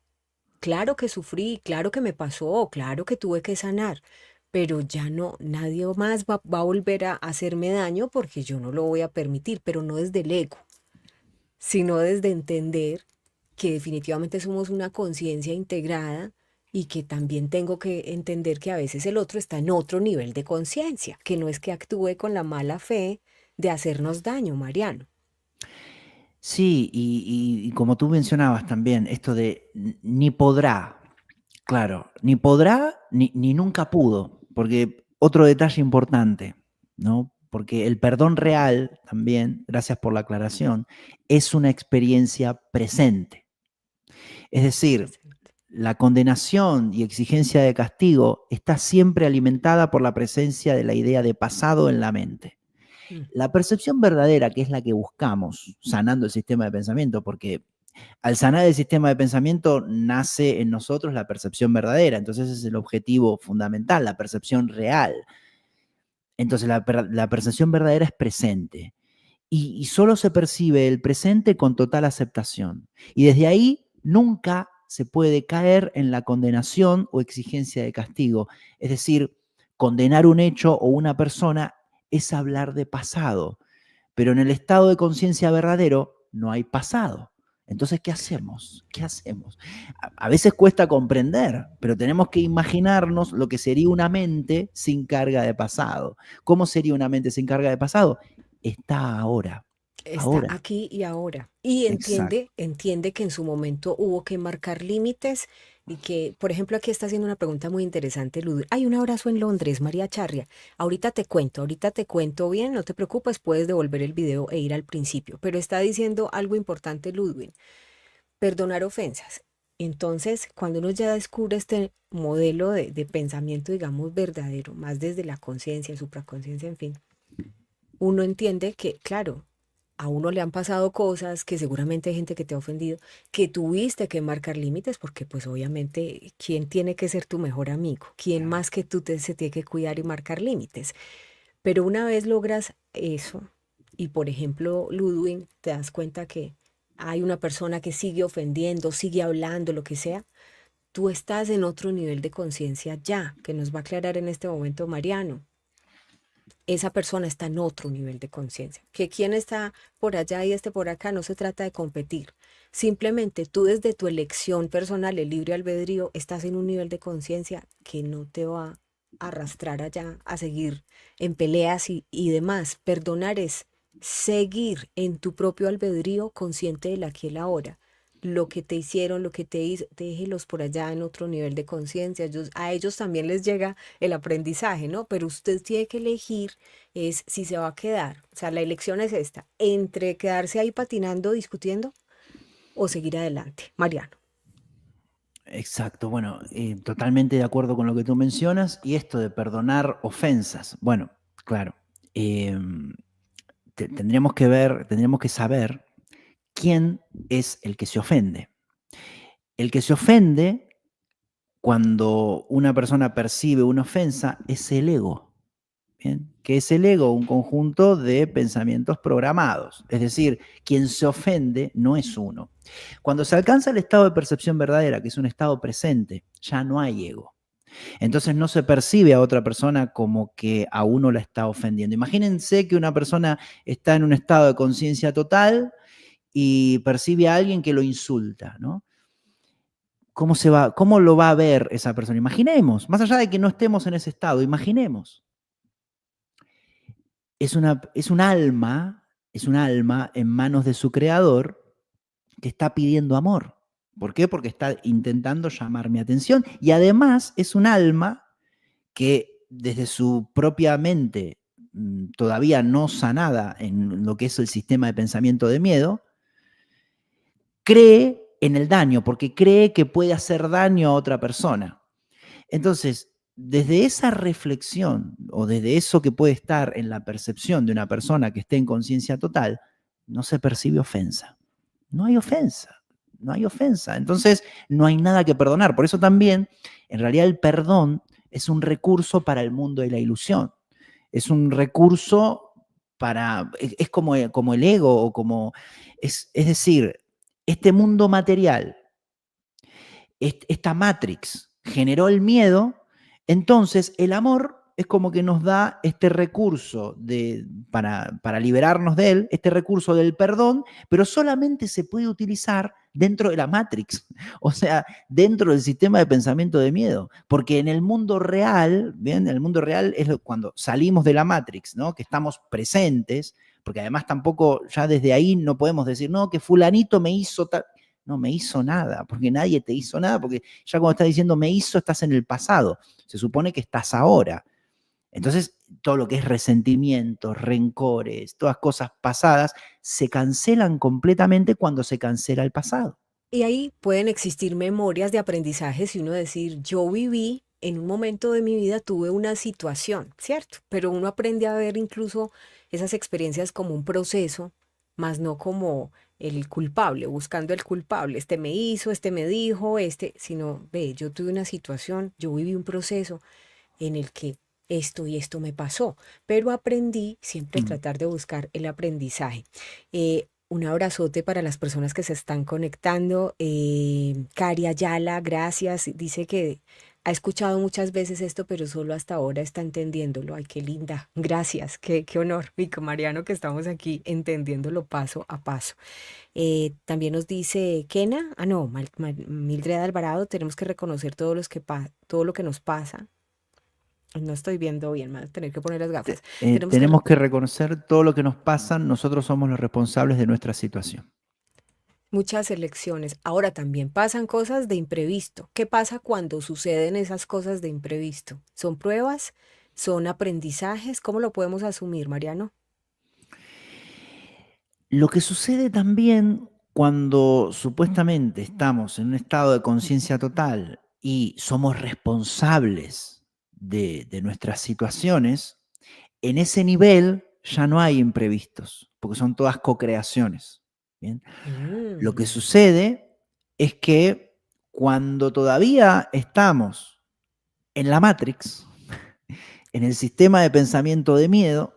claro que sufrí, claro que me pasó, claro que tuve que sanar, pero ya no, nadie más va a volver a hacerme daño porque yo no lo voy a permitir, pero no desde el ego, sino desde entender que definitivamente somos una conciencia integrada y que también tengo que entender que a veces el otro está en otro nivel de conciencia, que no es que actúe con la mala fe de hacernos daño, Mariano. Sí, y como tú mencionabas también, esto de ni podrá, claro, ni podrá ni nunca pudo, porque otro detalle importante, ¿no? Porque el perdón real también, gracias por la aclaración, es una experiencia presente. Es decir, Presente. la condenación y exigencia de castigo está siempre alimentada por la presencia de la idea de pasado en la mente. Mm. La percepción verdadera, que es la que buscamos sanando el sistema de pensamiento, porque al sanar el sistema de pensamiento nace en nosotros la percepción verdadera, entonces ese es el objetivo fundamental, la percepción real. Entonces la percepción verdadera es presente y solo se percibe el presente con total aceptación. Y desde ahí nunca se puede caer en la condenación o exigencia de castigo. Es decir, condenar un hecho o una persona es hablar de pasado, pero en el estado de conciencia verdadero no hay pasado. Entonces, ¿qué hacemos? ¿Qué hacemos? A veces cuesta comprender, pero tenemos que imaginarnos lo que sería una mente sin carga de pasado. ¿Cómo sería una mente sin carga de pasado? Está ahora, Está ahora. aquí y ahora. Y Exacto. entiende que en su momento hubo que marcar límites y que, por ejemplo, aquí está haciendo una pregunta muy interesante, Ludwig. Hay un abrazo en Londres, María Charria. Ahorita te cuento bien, no te preocupes, puedes devolver el video e ir al principio. Pero está diciendo algo importante, Ludwig, perdonar ofensas. Entonces, cuando uno ya descubre este modelo de pensamiento, digamos, verdadero, más desde la conciencia, supraconciencia, en fin, uno entiende que, claro, a uno le han pasado cosas, que seguramente hay gente que te ha ofendido, que tuviste que marcar límites, porque pues obviamente, ¿quién tiene que ser tu mejor amigo? ¿Quién más que tú se tiene que cuidar y marcar límites? Pero una vez logras eso, y por ejemplo, Ludwig, te das cuenta que hay una persona que sigue ofendiendo, sigue hablando, lo que sea, tú estás en otro nivel de conciencia ya, que nos va a aclarar en este momento Mariano. Esa persona está en otro nivel de conciencia. Que quien está por allá y este por acá no se trata de competir. Simplemente tú desde tu elección personal, el libre albedrío, estás en un nivel de conciencia que no te va a arrastrar allá a seguir en peleas y demás. Perdonar es seguir en tu propio albedrío consciente del aquí y el ahora. Lo que te hicieron, lo que te hizo, déjelos por allá en otro nivel de conciencia. A ellos también les llega el aprendizaje, ¿no? Pero usted tiene que elegir es si se va a quedar. O sea, la elección es esta, entre quedarse ahí patinando, discutiendo o seguir adelante. Mariano. Exacto, bueno, totalmente de acuerdo con lo que tú mencionas y esto de perdonar ofensas. Bueno, claro, tendríamos que saber quién es el que se ofende. El que se ofende cuando una persona percibe una ofensa es el ego. ¿Bien? que es el ego un conjunto de pensamientos programados. Es decir, quien se ofende no es uno. Cuando se alcanza el estado de percepción verdadera, que es un estado presente, ya no hay ego. Entonces no se percibe a otra persona como que a uno la está ofendiendo. Imagínense que una persona está en un estado de conciencia total y percibe a alguien que lo insulta, ¿no? ¿Cómo lo va a ver esa persona? Imaginemos, más allá de que no estemos en ese estado, imaginemos. Es es un alma en manos de su creador que está pidiendo amor. ¿Por qué? Porque está intentando llamar mi atención y además es un alma que desde su propia mente todavía no sanada en lo que es el sistema de pensamiento de miedo, cree en el daño, porque cree que puede hacer daño a otra persona. Entonces, desde esa reflexión o desde eso que puede estar en la percepción de una persona que esté en conciencia total, no se percibe ofensa. No hay ofensa, no hay ofensa. Entonces, no hay nada que perdonar. Por eso también, en realidad, el perdón es un recurso para el mundo de la ilusión. Es un recurso es como el ego o es decir, este mundo material, esta Matrix generó el miedo, entonces el amor es como que nos da este recurso para liberarnos de él, este recurso del perdón, pero solamente se puede utilizar dentro de la Matrix, o sea, dentro del sistema de pensamiento de miedo, porque en el mundo real, ¿bien? El mundo real es cuando salimos de la Matrix, ¿no? Que estamos presentes, porque además tampoco ya desde ahí no podemos decir, no, que fulanito me hizo tal. No me hizo nada, porque nadie te hizo nada, porque ya cuando estás diciendo me hizo, estás en el pasado. Se supone que estás ahora. Entonces, todo lo que es resentimientos, rencores, todas cosas pasadas, se cancelan completamente cuando se cancela el pasado. Y ahí pueden existir memorias de aprendizajes y uno decir, yo viví en un momento de mi vida, tuve una situación, ¿cierto? Pero uno aprende a ver incluso esas experiencias como un proceso, más no como el culpable, buscando el culpable. Este me hizo, este me dijo, sino, ve, yo tuve una situación, yo viví un proceso en el que esto y esto me pasó, pero aprendí siempre a Mm. tratar de buscar el aprendizaje. Un abrazote para las personas que se están conectando. Cari Ayala, gracias. Dice que ha escuchado muchas veces esto, pero solo hasta ahora está entendiéndolo. Ay, qué linda. Gracias. Qué honor. Y con Mariano que estamos aquí entendiéndolo paso a paso. También nos dice Kena, no, Mildred Alvarado, tenemos que reconocer todo lo que nos pasa. No estoy viendo bien, me voy a tener que poner las gafas. Tenemos que Tenemos que reconocer todo lo que nos pasa, nosotros somos los responsables de nuestra situación. muchas elecciones. Ahora también pasan cosas de imprevisto. ¿Qué pasa cuando suceden esas cosas de imprevisto? ¿Son pruebas? ¿Son aprendizajes? ¿Cómo lo podemos asumir, Mariano? Lo que sucede también cuando supuestamente estamos en un estado de conciencia total y somos responsables de nuestras situaciones, en ese nivel ya no hay imprevistos, porque son todas co-creaciones. ¿Bien? Lo que Mm. sucede es que cuando todavía estamos en la Matrix, en el sistema de pensamiento de miedo,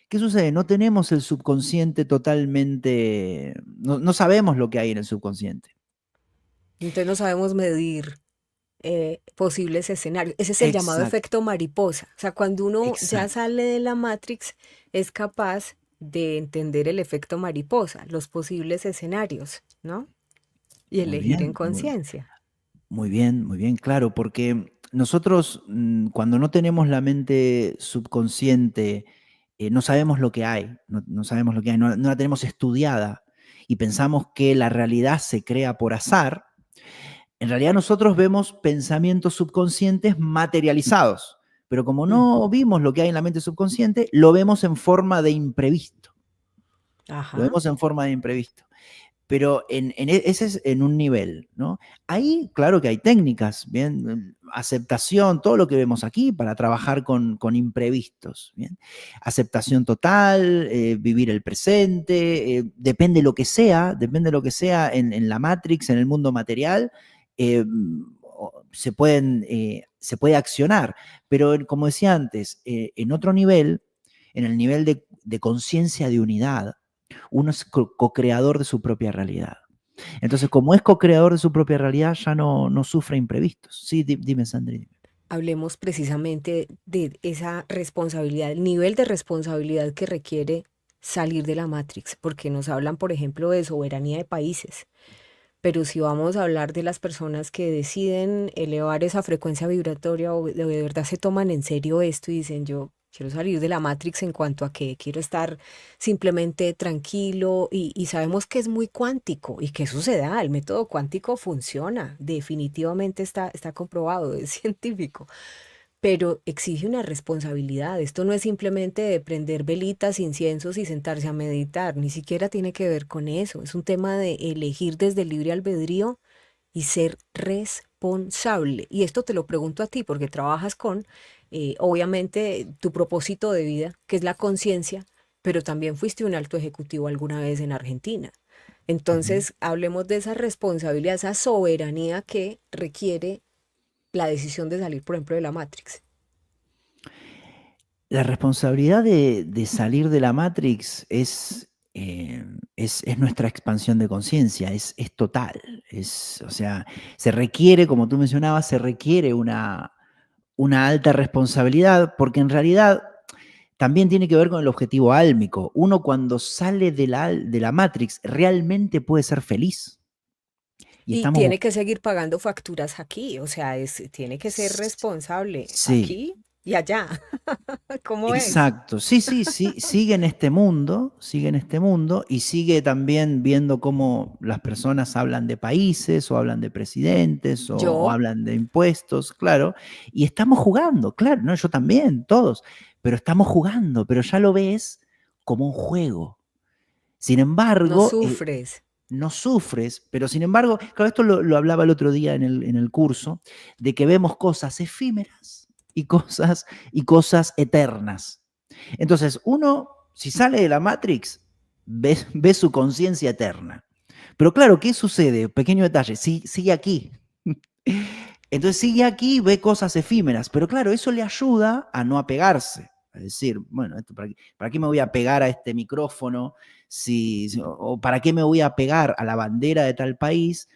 ¿qué sucede? No tenemos el subconsciente totalmente, no sabemos lo que hay en el subconsciente. Entonces no sabemos medir posibles escenarios. Ese es el llamado Exacto, efecto mariposa. O sea, cuando uno ya exacto. sale de la Matrix, es capaz de entender el efecto mariposa, los posibles escenarios, ¿no? Y Muy elegir en bien, conciencia. muy bien, claro, porque nosotros cuando no tenemos la mente subconsciente, no sabemos lo que hay, no sabemos lo que hay, no la tenemos estudiada y pensamos que la realidad se crea por azar. En realidad nosotros vemos pensamientos subconscientes materializados, pero como Mm. no vimos lo que hay en la mente subconsciente, lo vemos en forma de imprevisto. Lo Ajá. vemos en forma de imprevisto. Pero ese es en un nivel, ¿no? Ahí, claro que hay técnicas, ¿bien? Aceptación, todo lo que vemos aquí para trabajar con imprevistos, ¿bien? Aceptación total, vivir el presente, depende de lo que sea en la Matrix, en el mundo material, eh, se puede accionar. Pero como decía antes, en otro nivel, en el nivel de conciencia de unidad, uno es co-creador de su propia realidad. Entonces, como es co-creador de su propia realidad, ya no sufre imprevistos. Sí, dime, Sandri. Hablemos precisamente de esa responsabilidad, el nivel de responsabilidad que requiere salir de la Matrix, porque nos hablan, por ejemplo, de soberanía de países. Pero si vamos a hablar de las personas que deciden elevar esa frecuencia vibratoria o de verdad se toman en serio esto y dicen, yo quiero salir de la Matrix en cuanto a que quiero estar simplemente tranquilo y sabemos que es muy cuántico y que eso se da, el método cuántico funciona, definitivamente está comprobado, es científico, pero exige una responsabilidad. Esto no es simplemente de prender velitas, inciensos y sentarse a meditar, ni siquiera tiene que ver con eso. Es un tema de elegir desde el libre albedrío y ser responsable. Y esto te lo pregunto a ti porque trabajas con, obviamente, tu propósito de vida, que es la conciencia, pero también fuiste un alto ejecutivo alguna vez en Argentina. Ujú. Entonces, hablemos de esa responsabilidad, esa soberanía que requiere la decisión de salir, por ejemplo, de la Matrix. La responsabilidad de salir de la Matrix es nuestra expansión de conciencia, es total. O sea, se requiere, como tú mencionabas, se requiere una alta responsabilidad, porque en realidad también tiene que ver con el objetivo álmico. Uno cuando sale de la Matrix realmente puede ser feliz. Y Y estamos... tiene que seguir pagando facturas aquí, o sea, tiene que ser responsable Sí, aquí y allá. ¿Cómo es? exacto. Sí, sí, sí, sigue en este mundo y sigue también viendo cómo las personas hablan de países o hablan de presidentes o Yo hablan de impuestos, claro. Y estamos jugando, claro, ¿no? Yo también, todos, pero estamos jugando, pero ya lo ves como un juego. Sin no embargo, sufres. no sufres, pero sin embargo, claro, esto lo hablaba el otro día en el curso, de que vemos cosas efímeras y cosas eternas. Entonces, uno, si sale de la Matrix, ve su conciencia eterna. Pero claro, ¿qué sucede? Pequeño detalle, sigue aquí. Entonces sigue aquí y ve cosas efímeras, pero claro, eso le ayuda a no apegarse. Es decir, bueno, ¿para qué me voy a pegar a este micrófono? O ¿para qué me voy a pegar a la bandera de tal país?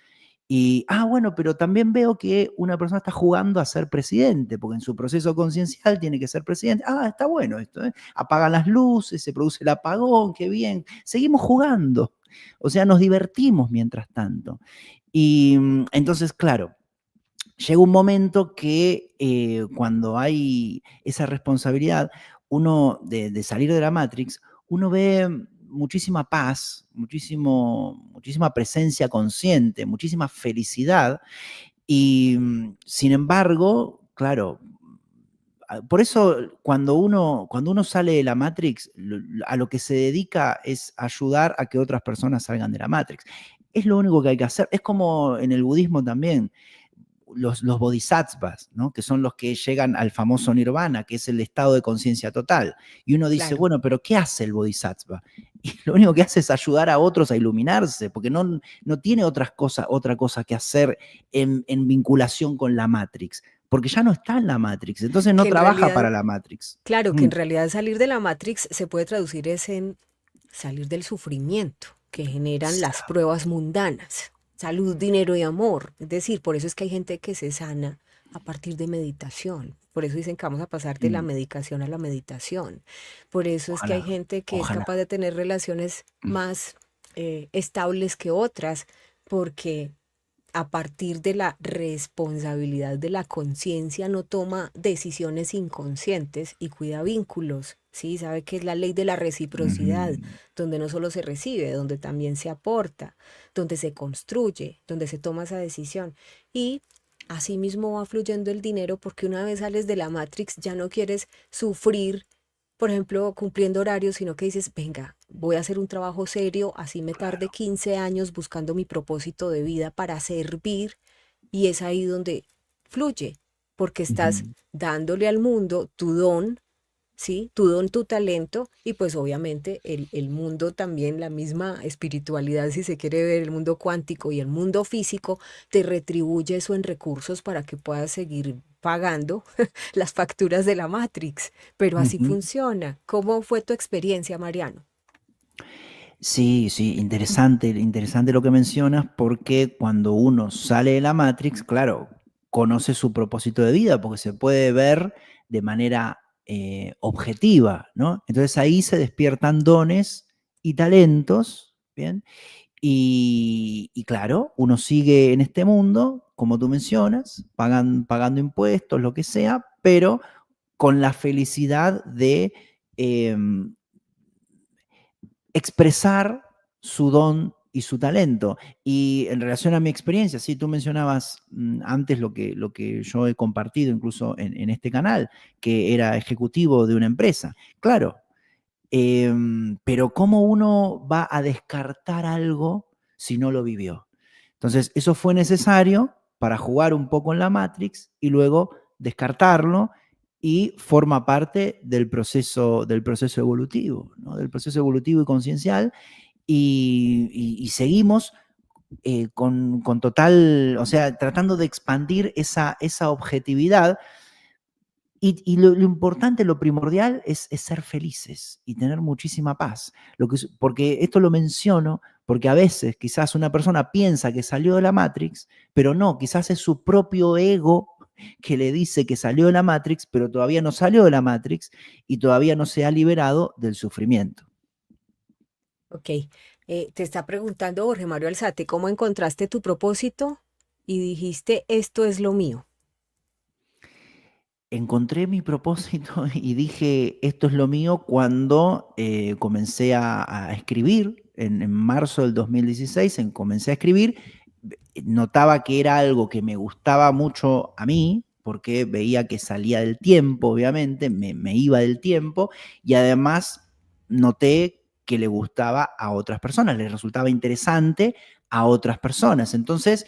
Y, bueno, pero también veo que una persona está jugando a ser presidente, porque en su proceso conciencial tiene que ser presidente. Está bueno esto, ¿eh? Apagan las luces, se produce el apagón, qué bien. Seguimos jugando. O sea, nos divertimos mientras tanto. Y entonces, claro, llega un momento que cuando hay esa responsabilidad, uno de salir de la Matrix, uno ve muchísima paz, muchísima presencia consciente, muchísima felicidad y sin embargo, claro, por eso cuando uno sale de la Matrix, a lo que se dedica es ayudar a que otras personas salgan de la Matrix. Es lo único que hay que hacer. Es como en el budismo también los bodhisattvas, ¿no? Que son los que llegan al famoso nirvana, que es el estado de conciencia total. Y uno dice, Claro. bueno, pero ¿qué hace el bodhisattva? Y lo único que hace es ayudar a otros a iluminarse, porque no tiene otra cosa que hacer en vinculación con la Matrix, porque ya no está en la Matrix, entonces no Que en trabaja realidad, para la Matrix. claro, que Mm, en realidad salir de la Matrix se puede traducir es en salir del sufrimiento que generan las pruebas mundanas. Salud, dinero y amor. Es decir, por eso es que hay gente que se sana a partir de meditación. Por eso dicen que vamos a pasar de la mm, medicación a la meditación. Por eso es que hay ojalá, gente que es ojalá. capaz de tener relaciones Mm, más estables que otras, porque a partir de la responsabilidad de la conciencia no toma decisiones inconscientes y cuida vínculos, ¿sí? Sabe que es la ley de la reciprocidad, ujú. donde no solo se recibe, donde también se aporta, donde se construye, donde se toma esa decisión. Y asimismo va fluyendo el dinero porque una vez sales de la Matrix ya no quieres sufrir, por ejemplo, cumpliendo horarios, sino que dices, venga, voy a hacer un trabajo serio, así me tarde 15 años buscando mi propósito de vida para servir, y es ahí donde fluye, porque estás Ujú. dándole al mundo tu don, ¿sí? Tu don, tu talento, y pues obviamente el mundo también, la misma espiritualidad, si se quiere ver, el mundo cuántico y el mundo físico, te retribuye eso en recursos para que puedas seguir pagando las facturas de la Matrix, pero así Ujú. funciona. ¿Cómo fue tu experiencia, Mariano? Sí, sí, interesante, interesante lo que mencionas, porque cuando uno sale de la Matrix, claro, conoce su propósito de vida, porque se puede ver de manera objetiva, ¿no? Entonces ahí se despiertan dones y talentos, ¿bien? Y claro, uno sigue en este mundo, como tú mencionas, pagando impuestos, lo que sea, pero con la felicidad de em, expresar su don y su talento. Y en relación a mi experiencia, sí, tú mencionabas antes lo que yo he compartido incluso en este canal, que era ejecutivo de una empresa. Claro, pero ¿cómo uno va a descartar algo si no lo vivió? Entonces, eso fue necesario para jugar un poco en la Matrix y luego descartarlo y forma parte del proceso evolutivo, ¿no? Del proceso evolutivo y conciencial y seguimos con total, o sea, tratando de expandir esa objetividad y lo importante, lo primordial es ser felices y tener muchísima paz. Porque esto lo menciono porque a veces quizás una persona piensa que salió de la Matrix, pero no, quizás es su propio ego que le dice que salió de la Matrix, pero todavía no salió de la Matrix y todavía no se ha liberado del sufrimiento. Ok, te está preguntando Jorge Mario Alzate, ¿cómo encontraste tu propósito? Y dijiste, esto es lo mío. Encontré mi propósito y dije, esto es lo mío cuando comencé a escribir, en marzo del 2016, comencé a escribir, notaba que era algo que me gustaba mucho a mí, porque veía que salía del tiempo, obviamente, me iba del tiempo, y además noté que le gustaba a otras personas, le resultaba interesante a otras personas. Entonces,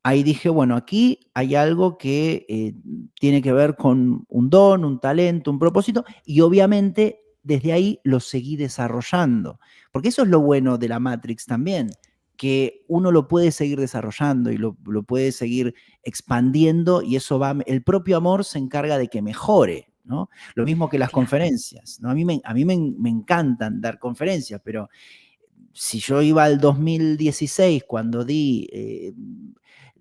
ahí dije, bueno, aquí hay algo que tiene que ver con un don, un talento, un propósito, y obviamente desde ahí lo seguí desarrollando. Porque eso es lo bueno de la Matrix también, que uno lo puede seguir desarrollando y lo puede seguir expandiendo y eso va, el propio amor se encarga de que mejore, ¿no? Lo mismo que las Claro. conferencias, ¿no? Me encantan dar conferencias, pero si yo iba al 2016 cuando di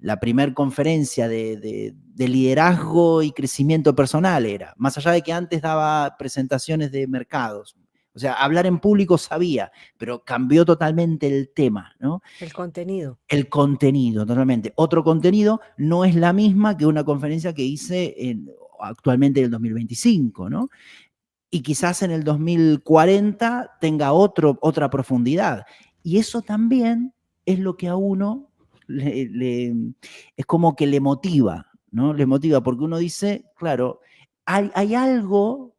la primera conferencia de liderazgo y crecimiento personal era, más allá de que antes daba presentaciones de mercados. O sea, hablar en público sabía, pero cambió totalmente el tema, ¿no? El contenido. El contenido, totalmente. Otro contenido no es la misma que una conferencia que hice actualmente en el 2025, ¿no? Y quizás en el 2040 tenga otra profundidad. Y eso también es lo que a uno es como que le motiva, ¿no? Le motiva porque uno dice, claro, hay algo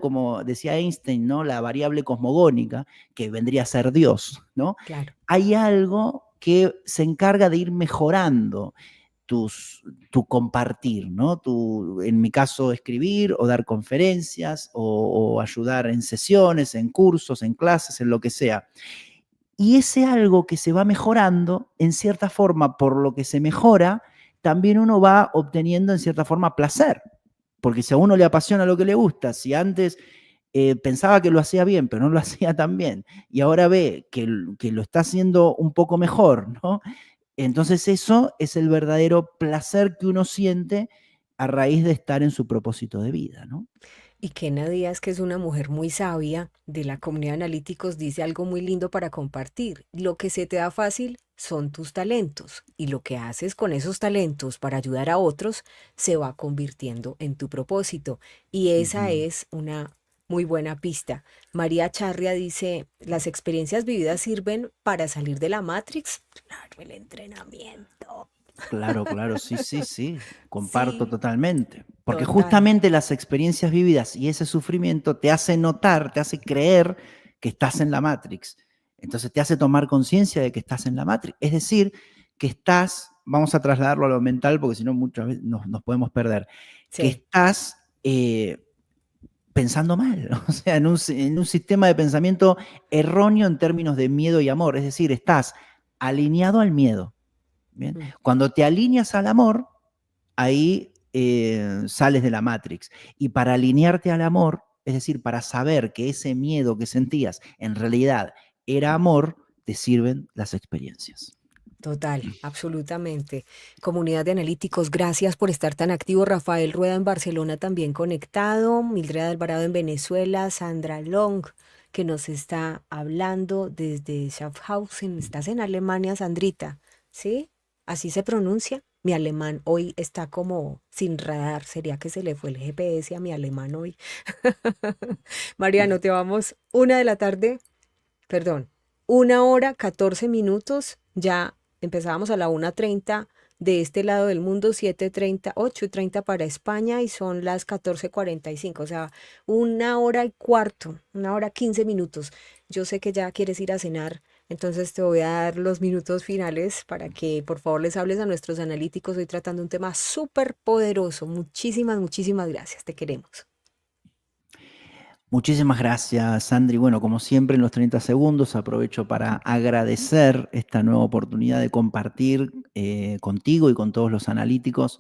como decía Einstein, ¿no? La variable cosmogónica, que vendría a ser Dios, ¿no? Claro. Hay algo que se encarga de ir mejorando tu compartir, ¿no? En mi caso, escribir o dar conferencias o ayudar en sesiones, en cursos, en clases, en lo que sea. Y ese algo que se va mejorando, en cierta forma, por lo que se mejora, también uno va obteniendo en cierta forma placer. Porque si a uno le apasiona lo que le gusta, si antes pensaba que lo hacía bien, pero no lo hacía tan bien, y ahora ve que lo está haciendo un poco mejor, ¿no? Entonces eso es el verdadero placer que uno siente a raíz de estar en su propósito de vida, ¿no? Y Kena Díaz, que es una mujer muy sabia de la comunidad de analíticos, dice algo muy lindo para compartir. Lo que se te da fácil son tus talentos y lo que haces con esos talentos para ayudar a otros se va convirtiendo en tu propósito. Y esa Ujú. es una muy buena pista. María Charria dice, las experiencias vividas sirven para salir de la Matrix. Claro, el entrenamiento. Claro, claro, sí, sí, sí, comparto Sí, totalmente. Porque total. justamente las experiencias vividas y ese sufrimiento te hace notar, te hace creer que estás en la Matrix. Entonces te hace tomar conciencia de que estás en la Matrix. Es decir, que estás, vamos a trasladarlo a lo mental porque si no muchas veces nos podemos perder, que Sí, estás pensando mal, o sea, en un sistema de pensamiento erróneo en términos de miedo y amor. Es decir, estás alineado al miedo. ¿Bien? mm, Cuando te alineas al amor, ahí sales de la Matrix. Y para alinearte al amor, es decir, para saber que ese miedo que sentías en realidad era amor, te sirven las experiencias. Total, absolutamente. Comunidad de analíticos, gracias por estar tan activo. Rafael Rueda en Barcelona también conectado. Mildred Alvarado en Venezuela. Sandra Long, que nos está hablando desde Schaffhausen. Estás en Alemania, Sandrita. ¿Sí? ¿Así se pronuncia? Mi alemán hoy está como sin radar. ¿Sería que se le fue el GPS a mi alemán hoy? Mariano, te vamos 1 de la tarde, perdón, 1 hora 14 minutos. Ya empezábamos a la 1:30 de este lado del mundo, 7:30, 8:30 para España y son las 14:45. O sea, 1 hora y cuarto, 1 hora 15 minutos. Yo sé que ya quieres ir a cenar, entonces te voy a dar los minutos finales para que por favor les hables a nuestros analíticos. Hoy tratando un tema súper poderoso. Muchísimas, muchísimas gracias. Te queremos. Muchísimas gracias, Sandri. Bueno, como siempre, en los 30 segundos aprovecho para agradecer esta nueva oportunidad de compartir contigo y con todos los analíticos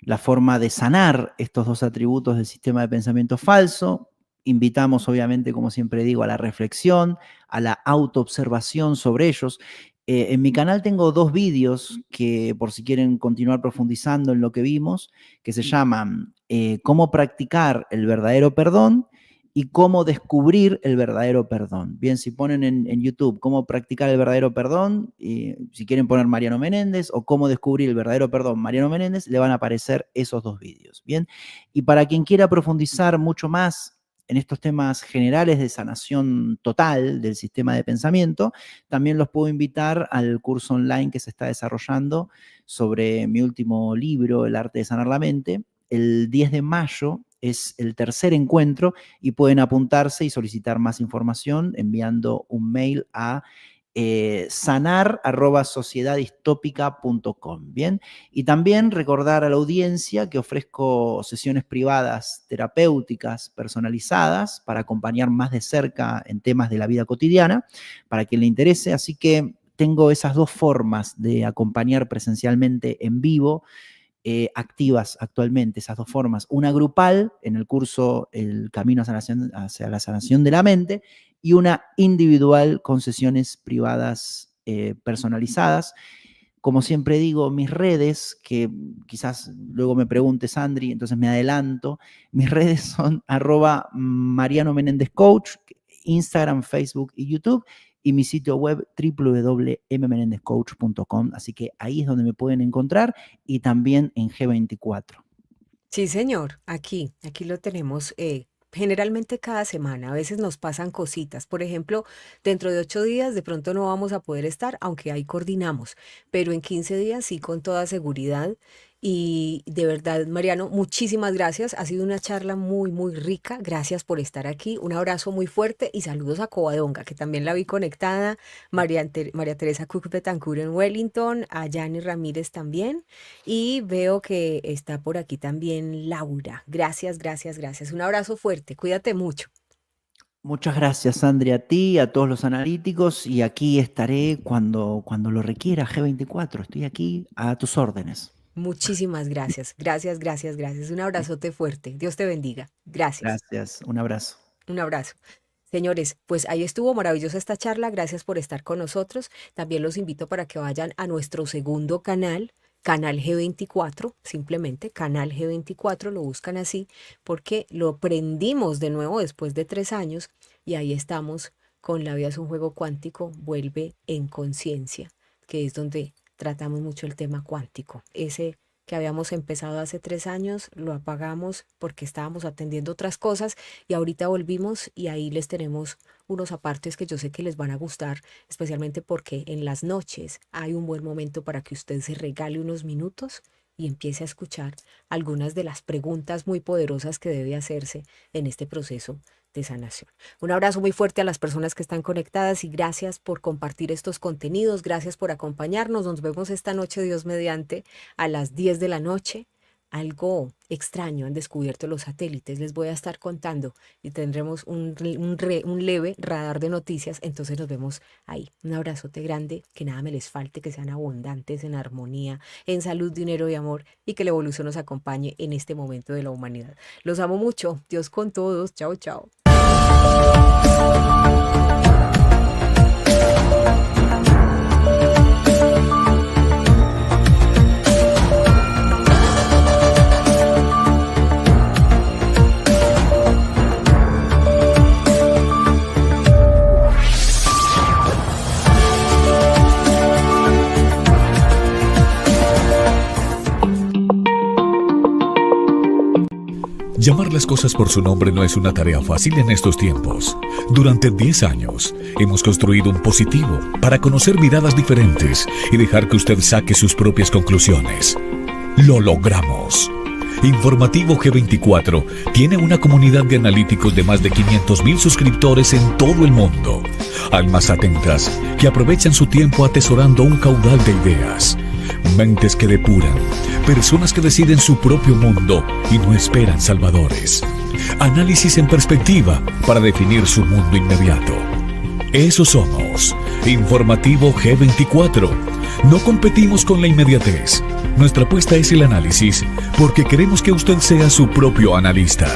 la forma de sanar estos dos atributos del sistema de pensamiento falso. Invitamos, obviamente, como siempre digo, a la reflexión, a la autoobservación sobre ellos. En mi canal tengo 2 vídeos que, por si quieren continuar profundizando en lo que vimos, que se llaman Cómo practicar el verdadero perdón y cómo descubrir el verdadero perdón. Bien, si ponen en YouTube cómo practicar el verdadero perdón, si quieren poner Mariano Menéndez o cómo descubrir el verdadero perdón Mariano Menéndez, le van a aparecer esos 2 vídeos. Bien, y para quien quiera profundizar mucho más en estos temas generales de sanación total del sistema de pensamiento, también los puedo invitar al curso online que se está desarrollando sobre mi último libro, El arte de sanar la mente. El 10 de mayo es el tercer encuentro y pueden apuntarse y solicitar más información enviando un mail a sanar@sociedadistópica.com. Bien, y también recordar a la audiencia que ofrezco sesiones privadas terapéuticas personalizadas para acompañar más de cerca en temas de la vida cotidiana, para quien le interese. Así que tengo esas 2 formas de acompañar presencialmente en vivo activas actualmente, esas 2 formas. Una grupal en el curso El Camino hacia la sanación de la mente y una individual con sesiones privadas personalizadas. Como siempre digo, mis redes, que quizás luego me pregunte Sandri, entonces me adelanto, mis redes son @Mariano Menéndez Coach, Instagram, Facebook y YouTube, y mi sitio web www.mmenendezcoach.com, así que ahí es donde me pueden encontrar, y también en G24. Sí, señor, aquí lo tenemos generalmente cada semana. A veces nos pasan cositas. Por ejemplo, dentro de 8 días de pronto no vamos a poder estar, aunque ahí coordinamos, pero en 15 días sí, con toda seguridad. Y de verdad, Mariano, muchísimas gracias. Ha sido una charla muy, muy rica. Gracias por estar aquí. Un abrazo muy fuerte y saludos a Covadonga, que también la vi conectada. María Teresa Cook Betancourt en Wellington, a Yanni Ramírez también. Y veo que está por aquí también Laura. Gracias, gracias, gracias. Un abrazo fuerte. Cuídate mucho. Muchas gracias, Sandri, a ti, a todos los analíticos, y aquí estaré cuando lo requiera, G24. Estoy aquí a tus órdenes. Muchísimas gracias. Gracias, gracias, gracias. Un abrazote fuerte. Dios te bendiga. Gracias. Gracias, un abrazo. Un abrazo. Señores, pues ahí estuvo maravillosa esta charla. Gracias por estar con nosotros. También los invito para que vayan a nuestro segundo canal, Canal G24, simplemente Canal G24, lo buscan así, porque lo prendimos de nuevo después de 3 años y ahí estamos con La vida es un juego cuántico, vuelve en conciencia, que es donde tratamos mucho el tema cuántico. Ese que habíamos empezado hace 3 años, lo apagamos porque estábamos atendiendo otras cosas y ahorita volvimos y ahí les tenemos unos apartes que yo sé que les van a gustar, especialmente porque en las noches hay un buen momento para que usted se regale unos minutos y empiece a escuchar algunas de las preguntas muy poderosas que debe hacerse en este proceso de sanación. Un abrazo muy fuerte a las personas que están conectadas y gracias por compartir estos contenidos, gracias por acompañarnos. Nos vemos esta noche, Dios mediante, a las 10 de la noche algo extraño han descubierto los satélites. Les voy a estar contando y tendremos un leve radar de noticias. Entonces nos vemos ahí. Un abrazote grande, que nada me les falte, que sean abundantes en armonía, en salud, dinero y amor, y que la evolución nos acompañe en este momento de la humanidad. Los amo mucho. Dios con todos. Chao, chao. Llamar las cosas por su nombre no es una tarea fácil en estos tiempos. Durante 10 años hemos construido un positivo para conocer miradas diferentes y dejar que usted saque sus propias conclusiones. ¡Lo logramos! Informativo G24 tiene una comunidad de analíticos de más de 500,000 suscriptores en todo el mundo. Almas atentas que aprovechan su tiempo atesorando un caudal de ideas. Mentes que depuran, personas que deciden su propio mundo y no esperan salvadores. Análisis en perspectiva para definir su mundo inmediato. Eso somos, Informativo G24. No competimos con la inmediatez. Nuestra apuesta es el análisis porque queremos que usted sea su propio analista.